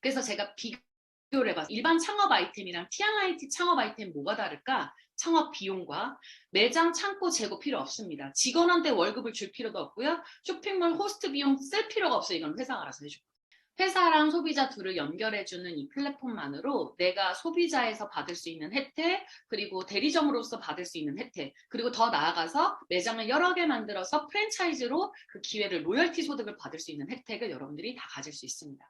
Speaker 1: 그래서 제가 비교를 해봤어요. 일반 창업 아이템이랑 TR라이트 창업 아이템 뭐가 다를까? 창업 비용과 매장 창고 재고 필요 없습니다. 직원한테 월급을 줄 필요도 없고요. 쇼핑몰 호스트 비용 쓸 필요가 없어요. 이건 회사가 알아서 해주고. 회사랑 소비자 둘을 연결해주는 이 플랫폼만으로 내가 소비자에서 받을 수 있는 혜택, 그리고 대리점으로서 받을 수 있는 혜택, 그리고 더 나아가서 매장을 여러 개 만들어서 프랜차이즈로 그 기회를 로열티 소득을 받을 수 있는 혜택을 여러분들이 다 가질 수 있습니다.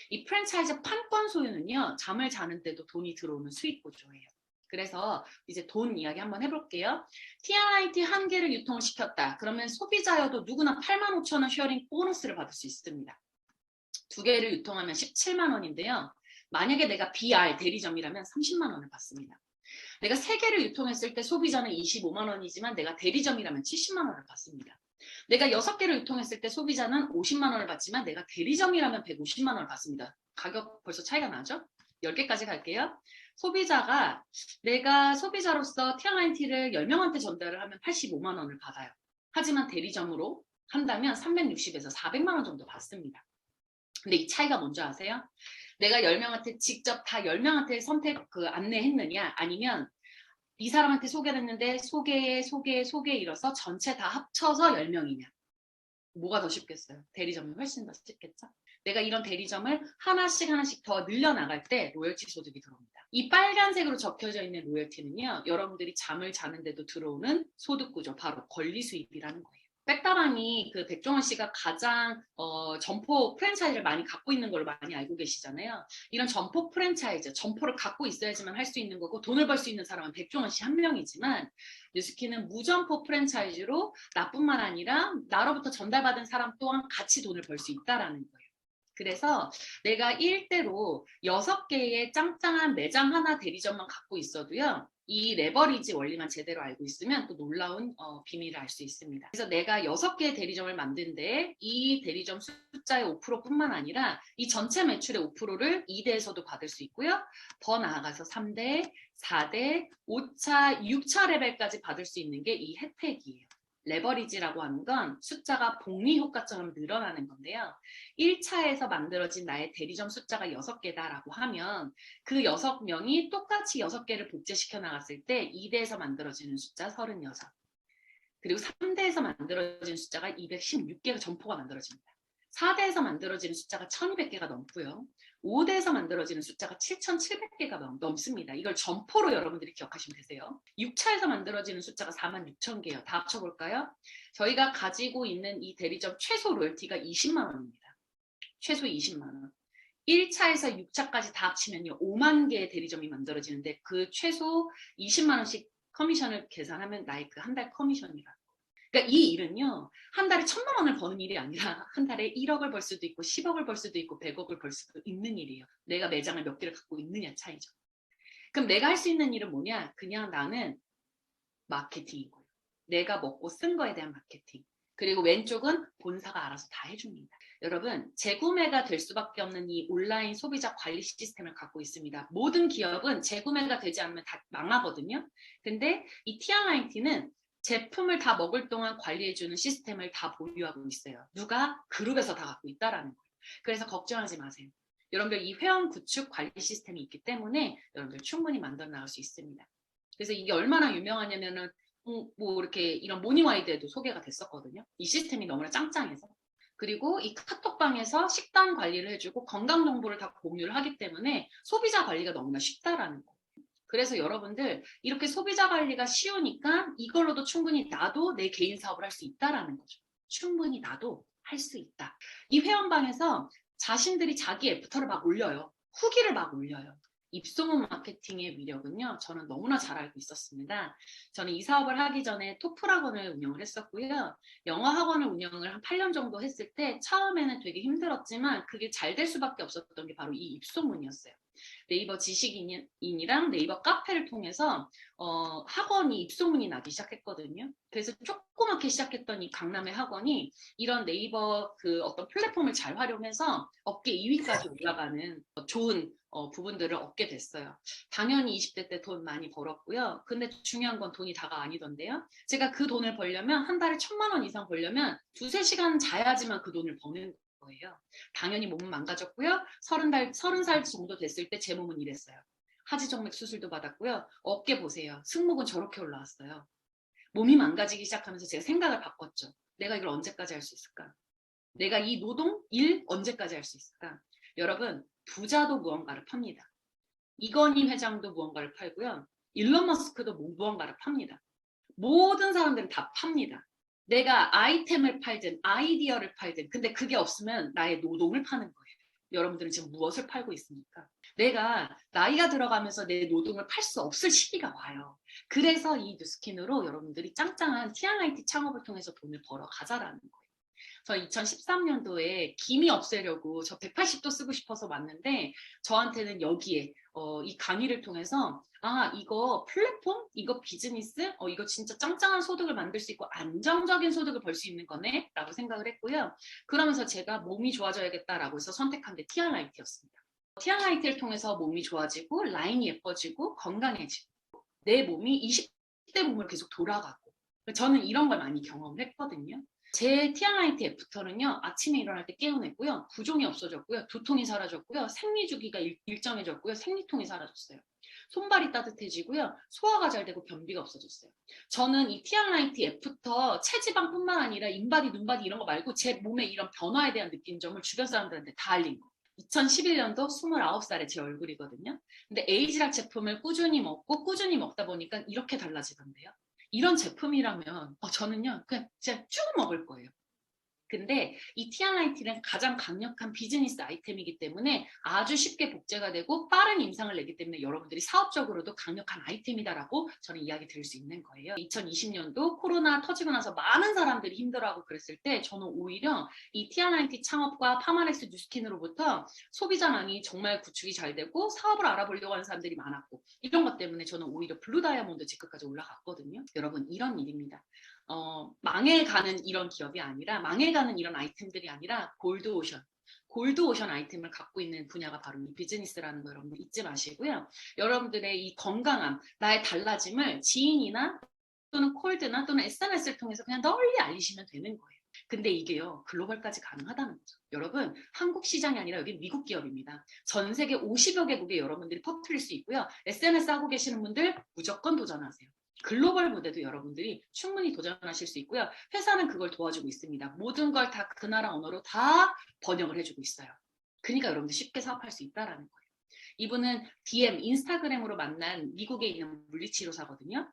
Speaker 1: 이 프랜차이즈 판권 소유는요, 잠을 자는데도 돈이 들어오는 수익 구조예요. 그래서 이제 돈 이야기 한번 해볼게요. TRIT 한 개를 유통을 시켰다. 그러면 소비자여도 누구나 85,000원 쉐어링 보너스를 받을 수 있습니다. 두 개를 유통하면 17만 원인데요. 만약에 내가 BR 대리점이라면 30만 원을 받습니다. 내가 세 개를 유통했을 때 소비자는 25만 원이지만 내가 대리점이라면 70만 원을 받습니다. 내가 6개를 유통했을 때 소비자는 50만 원을 받지만 내가 대리점이라면 150만 원을 받습니다. 가격 벌써 차이가 나죠? 10개까지 갈게요. 소비자가 내가 소비자로서 TRIT를 10명한테 전달을 하면 85만 원을 받아요. 하지만 대리점으로 한다면 360에서 400만 원 정도 받습니다. 근데 이 차이가 뭔지 아세요? 내가 10명한테 직접 다 10명한테 안내했느냐, 아니면 이 사람한테 소개를 했는데 소개 이뤄서 전체 다 합쳐서 10명이냐. 뭐가 더 쉽겠어요? 대리점이 훨씬 더 쉽겠죠? 내가 이런 대리점을 하나씩 더 늘려나갈 때 로열티 소득이 들어옵니다. 이 빨간색으로 적혀져 있는 로열티는요, 여러분들이 잠을 자는데도 들어오는 소득 구조, 바로 권리 수입이라는 거예요. 백다방이 그 백종원 씨가 가장 점포 프랜차이즈를 많이 갖고 있는 걸 많이 알고 계시잖아요. 이런 점포 프랜차이즈, 점포를 갖고 있어야지만 할 수 있는 거고 돈을 벌 수 있는 사람은 백종원 씨 한 명이지만, 뉴스키는 무점포 프랜차이즈로 나뿐만 아니라 나로부터 전달받은 사람 또한 같이 돈을 벌 수 있다라는 거예요. 그래서 내가 1대로 6개의 짱짱한 매장 하나 대리점만 갖고 있어도요, 이 레버리지 원리만 제대로 알고 있으면 또 놀라운 비밀을 알 수 있습니다. 그래서 내가 6개의 대리점을 만든데 이 대리점 숫자의 5%뿐만 아니라 이 전체 매출의 5%를 2대에서도 받을 수 있고요. 더 나아가서 3대, 4대, 5차, 6차 레벨까지 받을 수 있는 게 이 혜택이에요. 레버리지라고 하는 건 숫자가 복리 효과처럼 늘어나는 건데요. 1차에서 만들어진 나의 대리점 숫자가 6개다라고 하면 그 6명이 똑같이 6개를 복제시켜 나갔을 때 2대에서 만들어지는 숫자 36, 그리고 3대에서 만들어진 숫자가 216개가 점포가 만들어집니다. 4대에서 만들어지는 숫자가 1200개가 넘고요. 5대에서 만들어지는 숫자가 7700개가 넘습니다. 이걸 점포로 여러분들이 기억하시면 되세요. 6차에서 만들어지는 숫자가 46,000개예요. 다 합쳐볼까요? 저희가 가지고 있는 이 대리점 최소 로열티가 20만 원입니다. 최소 20만 원. 1차에서 6차까지 다 합치면요, 5만 개의 대리점이 만들어지는데 그 최소 20만 원씩 커미션을 계산하면 나의 그 한 달 커미션이라. 그러니까 이 일은요, 한 달에 1,000만 원을 버는 일이 아니라 한 달에 1억을 벌 수도 있고 10억을 벌 수도 있고 100억을 벌 수도 있는 일이에요. 내가 매장을 몇 개를 갖고 있느냐 차이죠. 그럼 내가 할 수 있는 일은 뭐냐? 그냥 나는 마케팅이고요. 내가 먹고 쓴 거에 대한 마케팅. 그리고 왼쪽은 본사가 알아서 다 해줍니다. 여러분, 재구매가 될 수밖에 없는 이 온라인 소비자 관리 시스템을 갖고 있습니다. 모든 기업은 재구매가 되지 않으면 다 망하거든요. 근데 이 TRIT는 제품을 다 먹을 동안 관리해주는 시스템을 다 보유하고 있어요. 누가? 그룹에서 다 갖고 있다라는 거예요. 그래서 걱정하지 마세요. 여러분들 이 회원 구축 관리 시스템이 있기 때문에 여러분들 충분히 만들어 나갈 수 있습니다. 그래서 이게 얼마나 유명하냐면은 뭐 이렇게 이런 모닝와이드에도 소개가 됐었거든요. 이 시스템이 너무나 짱짱해서. 그리고 이 카톡방에서 식단 관리를 해주고 건강 정보를 다 공유를 하기 때문에 소비자 관리가 너무나 쉽다라는 거. 그래서 여러분들 이렇게 소비자 관리가 쉬우니까 이걸로도 충분히 나도 내 개인 사업을 할 수 있다라는 거죠. 충분히 나도 할 수 있다. 이 회원방에서 자신들이 자기 애프터를 막 올려요. 후기를 막 올려요. 입소문 마케팅의 위력은요, 저는 너무나 잘 알고 있었습니다. 저는 이 사업을 하기 전에 토플 학원을 운영을 했었고요. 영어 학원을 운영을 한 8년 정도 했을 때 처음에는 되게 힘들었지만 그게 잘 될 수밖에 없었던 게 바로 이 입소문이었어요. 네이버 지식인이랑 네이버 카페를 통해서 학원이 입소문이 나기 시작했거든요. 그래서 조그맣게 시작했던 이 강남의 학원이 이런 네이버 그 어떤 플랫폼을 잘 활용해서 업계 2위까지 올라가는 좋은 부분들을 얻게 됐어요. 당연히 20대 때 돈 많이 벌었고요. 근데 중요한 건 돈이 다가 아니던데요. 제가 그 돈을 벌려면 한 달에 1,000만 원 이상 벌려면 2-3시간 자야지만 그 돈을 버는 거예요. 당연히 몸은 망가졌고요. 30살 정도 됐을 때 제 몸은 이랬어요. 하지정맥 수술도 받았고요. 어깨 보세요. 승모근 저렇게 올라왔어요. 몸이 망가지기 시작하면서 제가 생각을 바꿨죠. 내가 이걸 언제까지 할 수 있을까? 내가 이 노동, 일 언제까지 할 수 있을까? 여러분, 부자도 무언가를 팝니다. 이건희 회장도 무언가를 팔고요. 일론 머스크도 무언가를 팝니다. 모든 사람들은 다 팝니다. 내가 아이템을 팔든 아이디어를 팔든 근데 그게 없으면 나의 노동을 파는 거예요. 여러분들은 지금 무엇을 팔고 있습니까? 내가 나이가 들어가면서 내 노동을 팔 수 없을 시기가 와요. 그래서 이 뉴스킨으로 여러분들이 짱짱한 TRIT 창업을 통해서 돈을 벌어 가자라는 거예요. 저 2013년도에 기미 없애려고 저 180도 쓰고 싶어서 왔는데 저한테는 여기에 이 강의를 통해서 이거 플랫폼, 이거 비즈니스, 이거 진짜 짱짱한 소득을 만들 수 있고 안정적인 소득을 벌 수 있는 거네 라고 생각을 했고요. 그러면서 제가 몸이 좋아져야겠다라고 해서 선택한 게 TRIT였습니다. TRIT를 통해서 몸이 좋아지고 라인이 예뻐지고 건강해지고 내 몸이 20대 몸을 계속 돌아가고 저는 이런 걸 많이 경험을 했거든요. 제 TRIT 애프터는요, 아침에 일어날 때 깨어냈고요, 부종이 없어졌고요, 두통이 사라졌고요, 생리주기가 일정해졌고요, 생리통이 사라졌어요. 손발이 따뜻해지고요, 소화가 잘 되고 변비가 없어졌어요. 저는 이 TRIT 애프터 체지방뿐만 아니라 인바디, 눈바디 이런 거 말고 제 몸에 이런 변화에 대한 느낀 점을 주변 사람들한테 다 알린 거예요. 2011년도 29살에 제 얼굴이거든요. 근데 에이지락 제품을 꾸준히 먹고 꾸준히 먹다 보니까 이렇게 달라지던데요. 이런 제품이라면 저는요 그냥 진짜 쭉 먹을 거예요. 근데 이 TRIT는 가장 강력한 비즈니스 아이템이기 때문에 아주 쉽게 복제가 되고 빠른 임상을 내기 때문에 여러분들이 사업적으로도 강력한 아이템이다라고 저는 이야기 드릴 수 있는 거예요. 2020년도 코로나 터지고 나서 많은 사람들이 힘들어하고 그랬을 때 저는 오히려 이 TRIT 창업과 파마렉스 뉴스킨으로부터 소비자망이 정말 구축이 잘 되고 사업을 알아보려고 하는 사람들이 많았고 이런 것 때문에 저는 오히려 블루 다이아몬드 직급까지 올라갔거든요. 여러분 이런 일입니다. 망해가는 이런 기업이 아니라 망해가는 이런 아이템들이 아니라 골드오션 아이템을 갖고 있는 분야가 바로 이 비즈니스라는 거 여러분 잊지 마시고요. 여러분들의 이 건강함, 나의 달라짐을 지인이나 또는 콜드나 또는 SNS를 통해서 그냥 널리 알리시면 되는 거예요. 근데 이게요 글로벌까지 가능하다는 거죠. 여러분 한국 시장이 아니라 여기 미국 기업입니다. 전 세계 50여 개국에 여러분들이 퍼뜨릴 수 있고요. SNS 하고 계시는 분들 무조건 도전하세요. 글로벌 무대도 여러분들이 충분히 도전하실 수 있고요. 회사는 그걸 도와주고 있습니다. 모든 걸 다 그 나라 언어로 다 번역을 해주고 있어요. 그러니까 여러분들 쉽게 사업할 수 있다라는 거예요. 이분은 DM, 인스타그램으로 만난 미국에 있는 물리치료사거든요.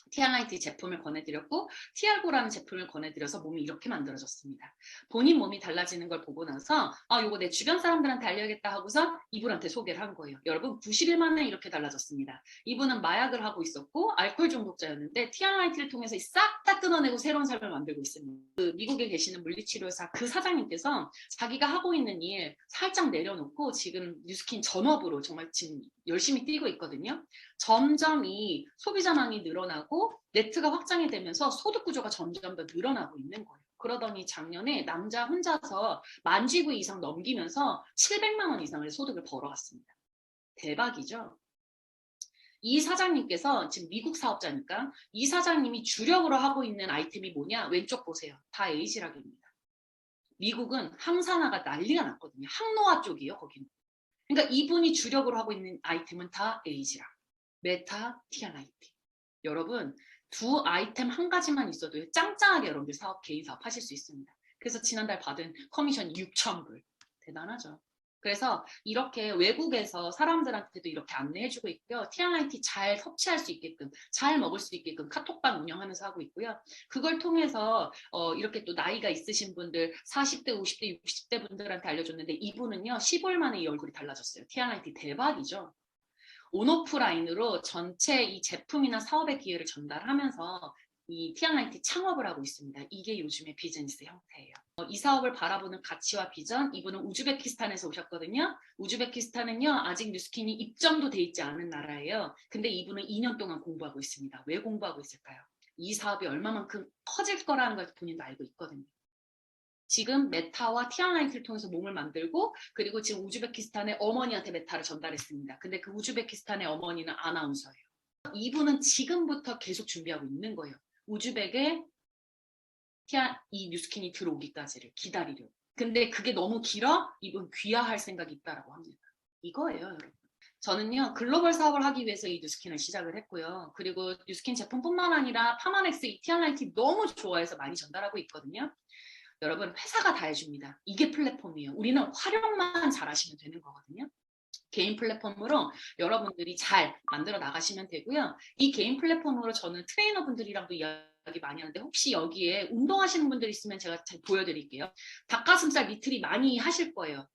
Speaker 1: TRIT 제품을 권해드렸고 TR고라는 제품을 권해드려서 몸이 이렇게 만들어졌습니다. 본인 몸이 달라지는 걸 보고 나서 이거 내 주변 사람들한테 알려야겠다 하고서 이분한테 소개를 한 거예요. 여러분 90일 만에 이렇게 달라졌습니다. 이분은 마약을 하고 있었고 알코올 중독자였는데 TRIT를 통해서 싹 다 끊어내고 새로운 삶을 만들고 있습니다. 그 미국에 계시는 물리치료사 그 사장님께서 자기가 하고 있는 일 살짝 내려놓고 지금 뉴스킨 전업으로 정말 지금 열심히 뛰고 있거든요. 점점 이 소비자망이 늘어나고 네트가 확장이 되면서 소득 구조가 점점 더 늘어나고 있는 거예요. 그러더니 작년에 남자 혼자서 10,000G 이상 넘기면서 700만 원 이상의 소득을 벌어왔습니다. 대박이죠? 이 사장님께서 지금 미국 사업자니까 이 사장님이 주력으로 하고 있는 아이템이 뭐냐? 왼쪽 보세요. 다 에이지락입니다. 미국은 항산화가 난리가 났거든요. 항노화 쪽이에요, 거기는. 그러니까 이분이 주력으로 하고 있는 아이템은 다 에이지락, 메타, TRIT. 여러분 두 아이템 한 가지만 있어도 짱짱하게 여러분들 개인 사업 하실 수 있습니다. 그래서 지난달 받은 커미션 6,000불. 대단하죠. 그래서 이렇게 외국에서 사람들한테도 이렇게 안내해주고 있고요. TRIT 잘 섭취할 수 있게끔, 잘 먹을 수 있게끔 카톡방 운영하면서 하고 있고요. 그걸 통해서 이렇게 또 나이가 있으신 분들 40대, 50대, 60대 분들한테 알려줬는데 이분은요 15일 만에 이 얼굴이 달라졌어요. TRIT 대박이죠. 온오프라인으로 전체 이 제품이나 사업의 기회를 전달하면서 이 TRIT 창업을 하고 있습니다. 이게 요즘의 비즈니스 형태예요. 이 사업을 바라보는 가치와 비전, 이분은 우즈베키스탄에서 오셨거든요. 우즈베키스탄은요 아직 뉴스킨이 입점도 돼 있지 않은 나라예요. 근데 이분은 2년 동안 공부하고 있습니다. 왜 공부하고 있을까요? 이 사업이 얼마만큼 커질 거라는 걸 본인도 알고 있거든요. 지금 메타와 TRIT를 통해서 몸을 만들고 그리고 지금 우즈베키스탄의 어머니한테 메타를 전달했습니다. 근데 그 우즈베키스탄의 어머니는 아나운서예요. 이분은 지금부터 계속 준비하고 있는 거예요. 우즈벡에 이 뉴스킨이 들어오기까지를 기다리려고. 근데 그게 너무 길어? 이분 귀화할 생각이 있다라고 합니다. 이거예요, 여러분. 저는요, 글로벌 사업을 하기 위해서 이 뉴스킨을 시작을 했고요. 그리고 뉴스킨 제품뿐만 아니라 파마넥스 이티알라이티 너무 좋아해서 많이 전달하고 있거든요. 여러분, 회사가 다 해줍니다. 이게 플랫폼이에요. 우리는 활용만 잘하시면 되는 거거든요. 개인 플랫폼으로 여러분들이 잘 만들어 나가시면 되고요. 이 개인 플랫폼으로 저는 트레이너분들이랑도 이야기 많이 하는데 혹시 여기에 운동하시는 분들 있으면 제가 잘 보여드릴게요. 닭가슴살 니트리 많이 하실 거예요.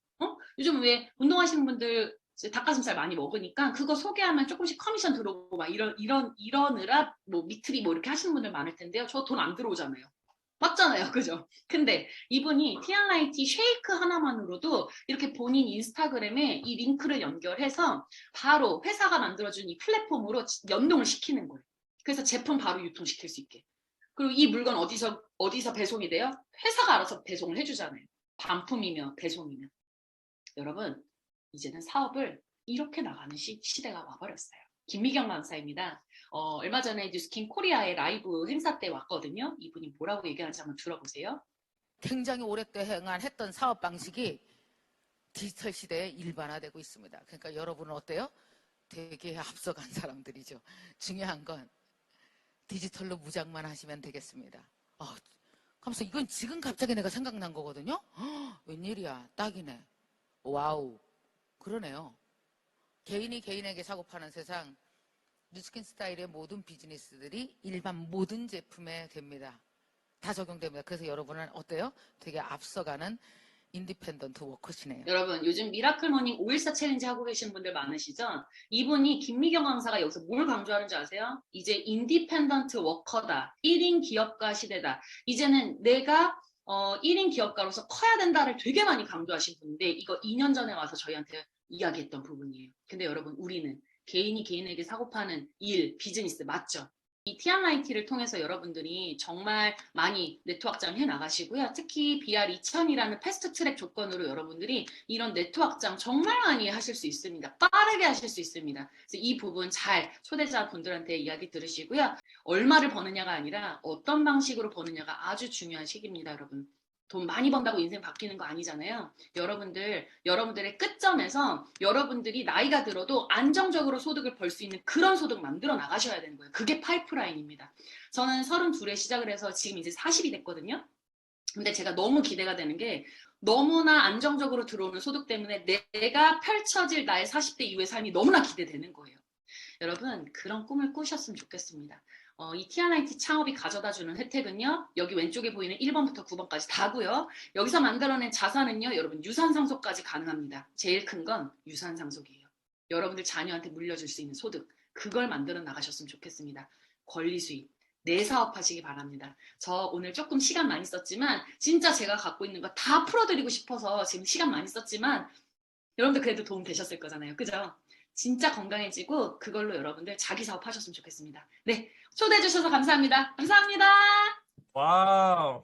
Speaker 1: 요즘 왜 운동하시는 분들 닭가슴살 많이 먹으니까 그거 소개하면 조금씩 커미션 들어오고 막 이러느라 뭐 미트리 뭐 이렇게 하시는 분들 많을 텐데요. 저 돈 안 들어오잖아요. 맞잖아요. 그죠? 근데 이분이 티알라이티 쉐이크 하나만으로도 이렇게 본인 인스타그램에 이 링크를 연결해서 바로 회사가 만들어준 이 플랫폼으로 연동을 시키는 거예요. 그래서 제품 바로 유통시킬 수 있게. 그리고 이 물건 어디서 배송이 돼요? 회사가 알아서 배송을 해주잖아요. 반품이며 배송이며. 여러분, 이제는 사업을 이렇게 나가는 시대가 와버렸어요. 김미경 강사입니다. 얼마 전에 뉴스킨 코리아의 라이브 행사 때 왔거든요. 이분이 뭐라고 얘기하는지 한번 들어보세요.
Speaker 4: 굉장히 오랫동안 했던 사업 방식이 디지털 시대에 일반화되고 있습니다. 그러니까 여러분은 어때요? 되게 앞서간 사람들이죠. 중요한 건 디지털로 무장만 하시면 되겠습니다. 하면서 이건 지금 갑자기 내가 생각난 거거든요. 웬일이야, 딱이네. 와우, 그러네요. 개인이 개인에게 사고 파는 세상, 뉴스킨 스타일의 모든 비즈니스들이 일반 모든 제품에 됩니다. 다 적용됩니다. 그래서 여러분은 어때요? 되게 앞서가는 인디펜던트 워커시네요.
Speaker 1: 여러분, 요즘 미라클 모닝 514 챌린지 하고 계신 분들 많으시죠? 이분이 김미경 강사가 여기서 뭘 강조하는 줄 아세요? 이제 인디펜던트 워커다. 1인 기업가 시대다. 이제는 내가 1인 기업가로서 커야 된다를 되게 많이 강조하신 분인데 이거 2년 전에 와서 저희한테 이야기했던 부분이에요. 근데 여러분, 우리는 개인이 개인에게 사고 파는 일, 비즈니스 맞죠? 이 티알라이티를 통해서 여러분들이 정말 많이 네트워크 확장 해 나가시고요. 특히 BR2000이라는 패스트트랙 조건으로 여러분들이 이런 네트워크 확장 정말 많이 하실 수 있습니다. 빠르게 하실 수 있습니다. 그래서 이 부분 잘 초대자분들한테 이야기 들으시고요. 얼마를 버느냐가 아니라 어떤 방식으로 버느냐가 아주 중요한 시기입니다, 여러분. 돈 많이 번다고 인생 바뀌는 거 아니잖아요. 여러분들의 끝점에서 여러분들이 나이가 들어도 안정적으로 소득을 벌 수 있는 그런 소득 만들어 나가셔야 되는 거예요. 그게 파이프라인입니다. 저는 32에 시작을 해서 지금 이제 40이 됐거든요. 근데 제가 너무 기대가 되는 게 너무나 안정적으로 들어오는 소득 때문에 내가 펼쳐질 나의 40대 이후의 삶이 너무나 기대되는 거예요. 여러분, 그런 꿈을 꾸셨으면 좋겠습니다. 이 티알라이티 창업이 가져다주는 혜택은요. 여기 왼쪽에 보이는 1번부터 9번까지 다고요. 여기서 만들어낸 자산은요. 여러분, 유산상속까지 가능합니다. 제일 큰 건 유산상속이에요. 여러분들 자녀한테 물려줄 수 있는 소득. 그걸 만들어 나가셨으면 좋겠습니다. 권리수입. 내 사업하시기 바랍니다. 저 오늘 조금 시간 많이 썼지만 진짜 제가 갖고 있는 거 다 풀어드리고 싶어서 지금 시간 많이 썼지만 여러분들 그래도 도움 되셨을 거잖아요. 그죠? 진짜 건강해지고 그걸로 여러분들 자기 사업 하셨으면 좋겠습니다. 네, 초대해 주셔서 감사합니다. 감사합니다.
Speaker 5: 와우.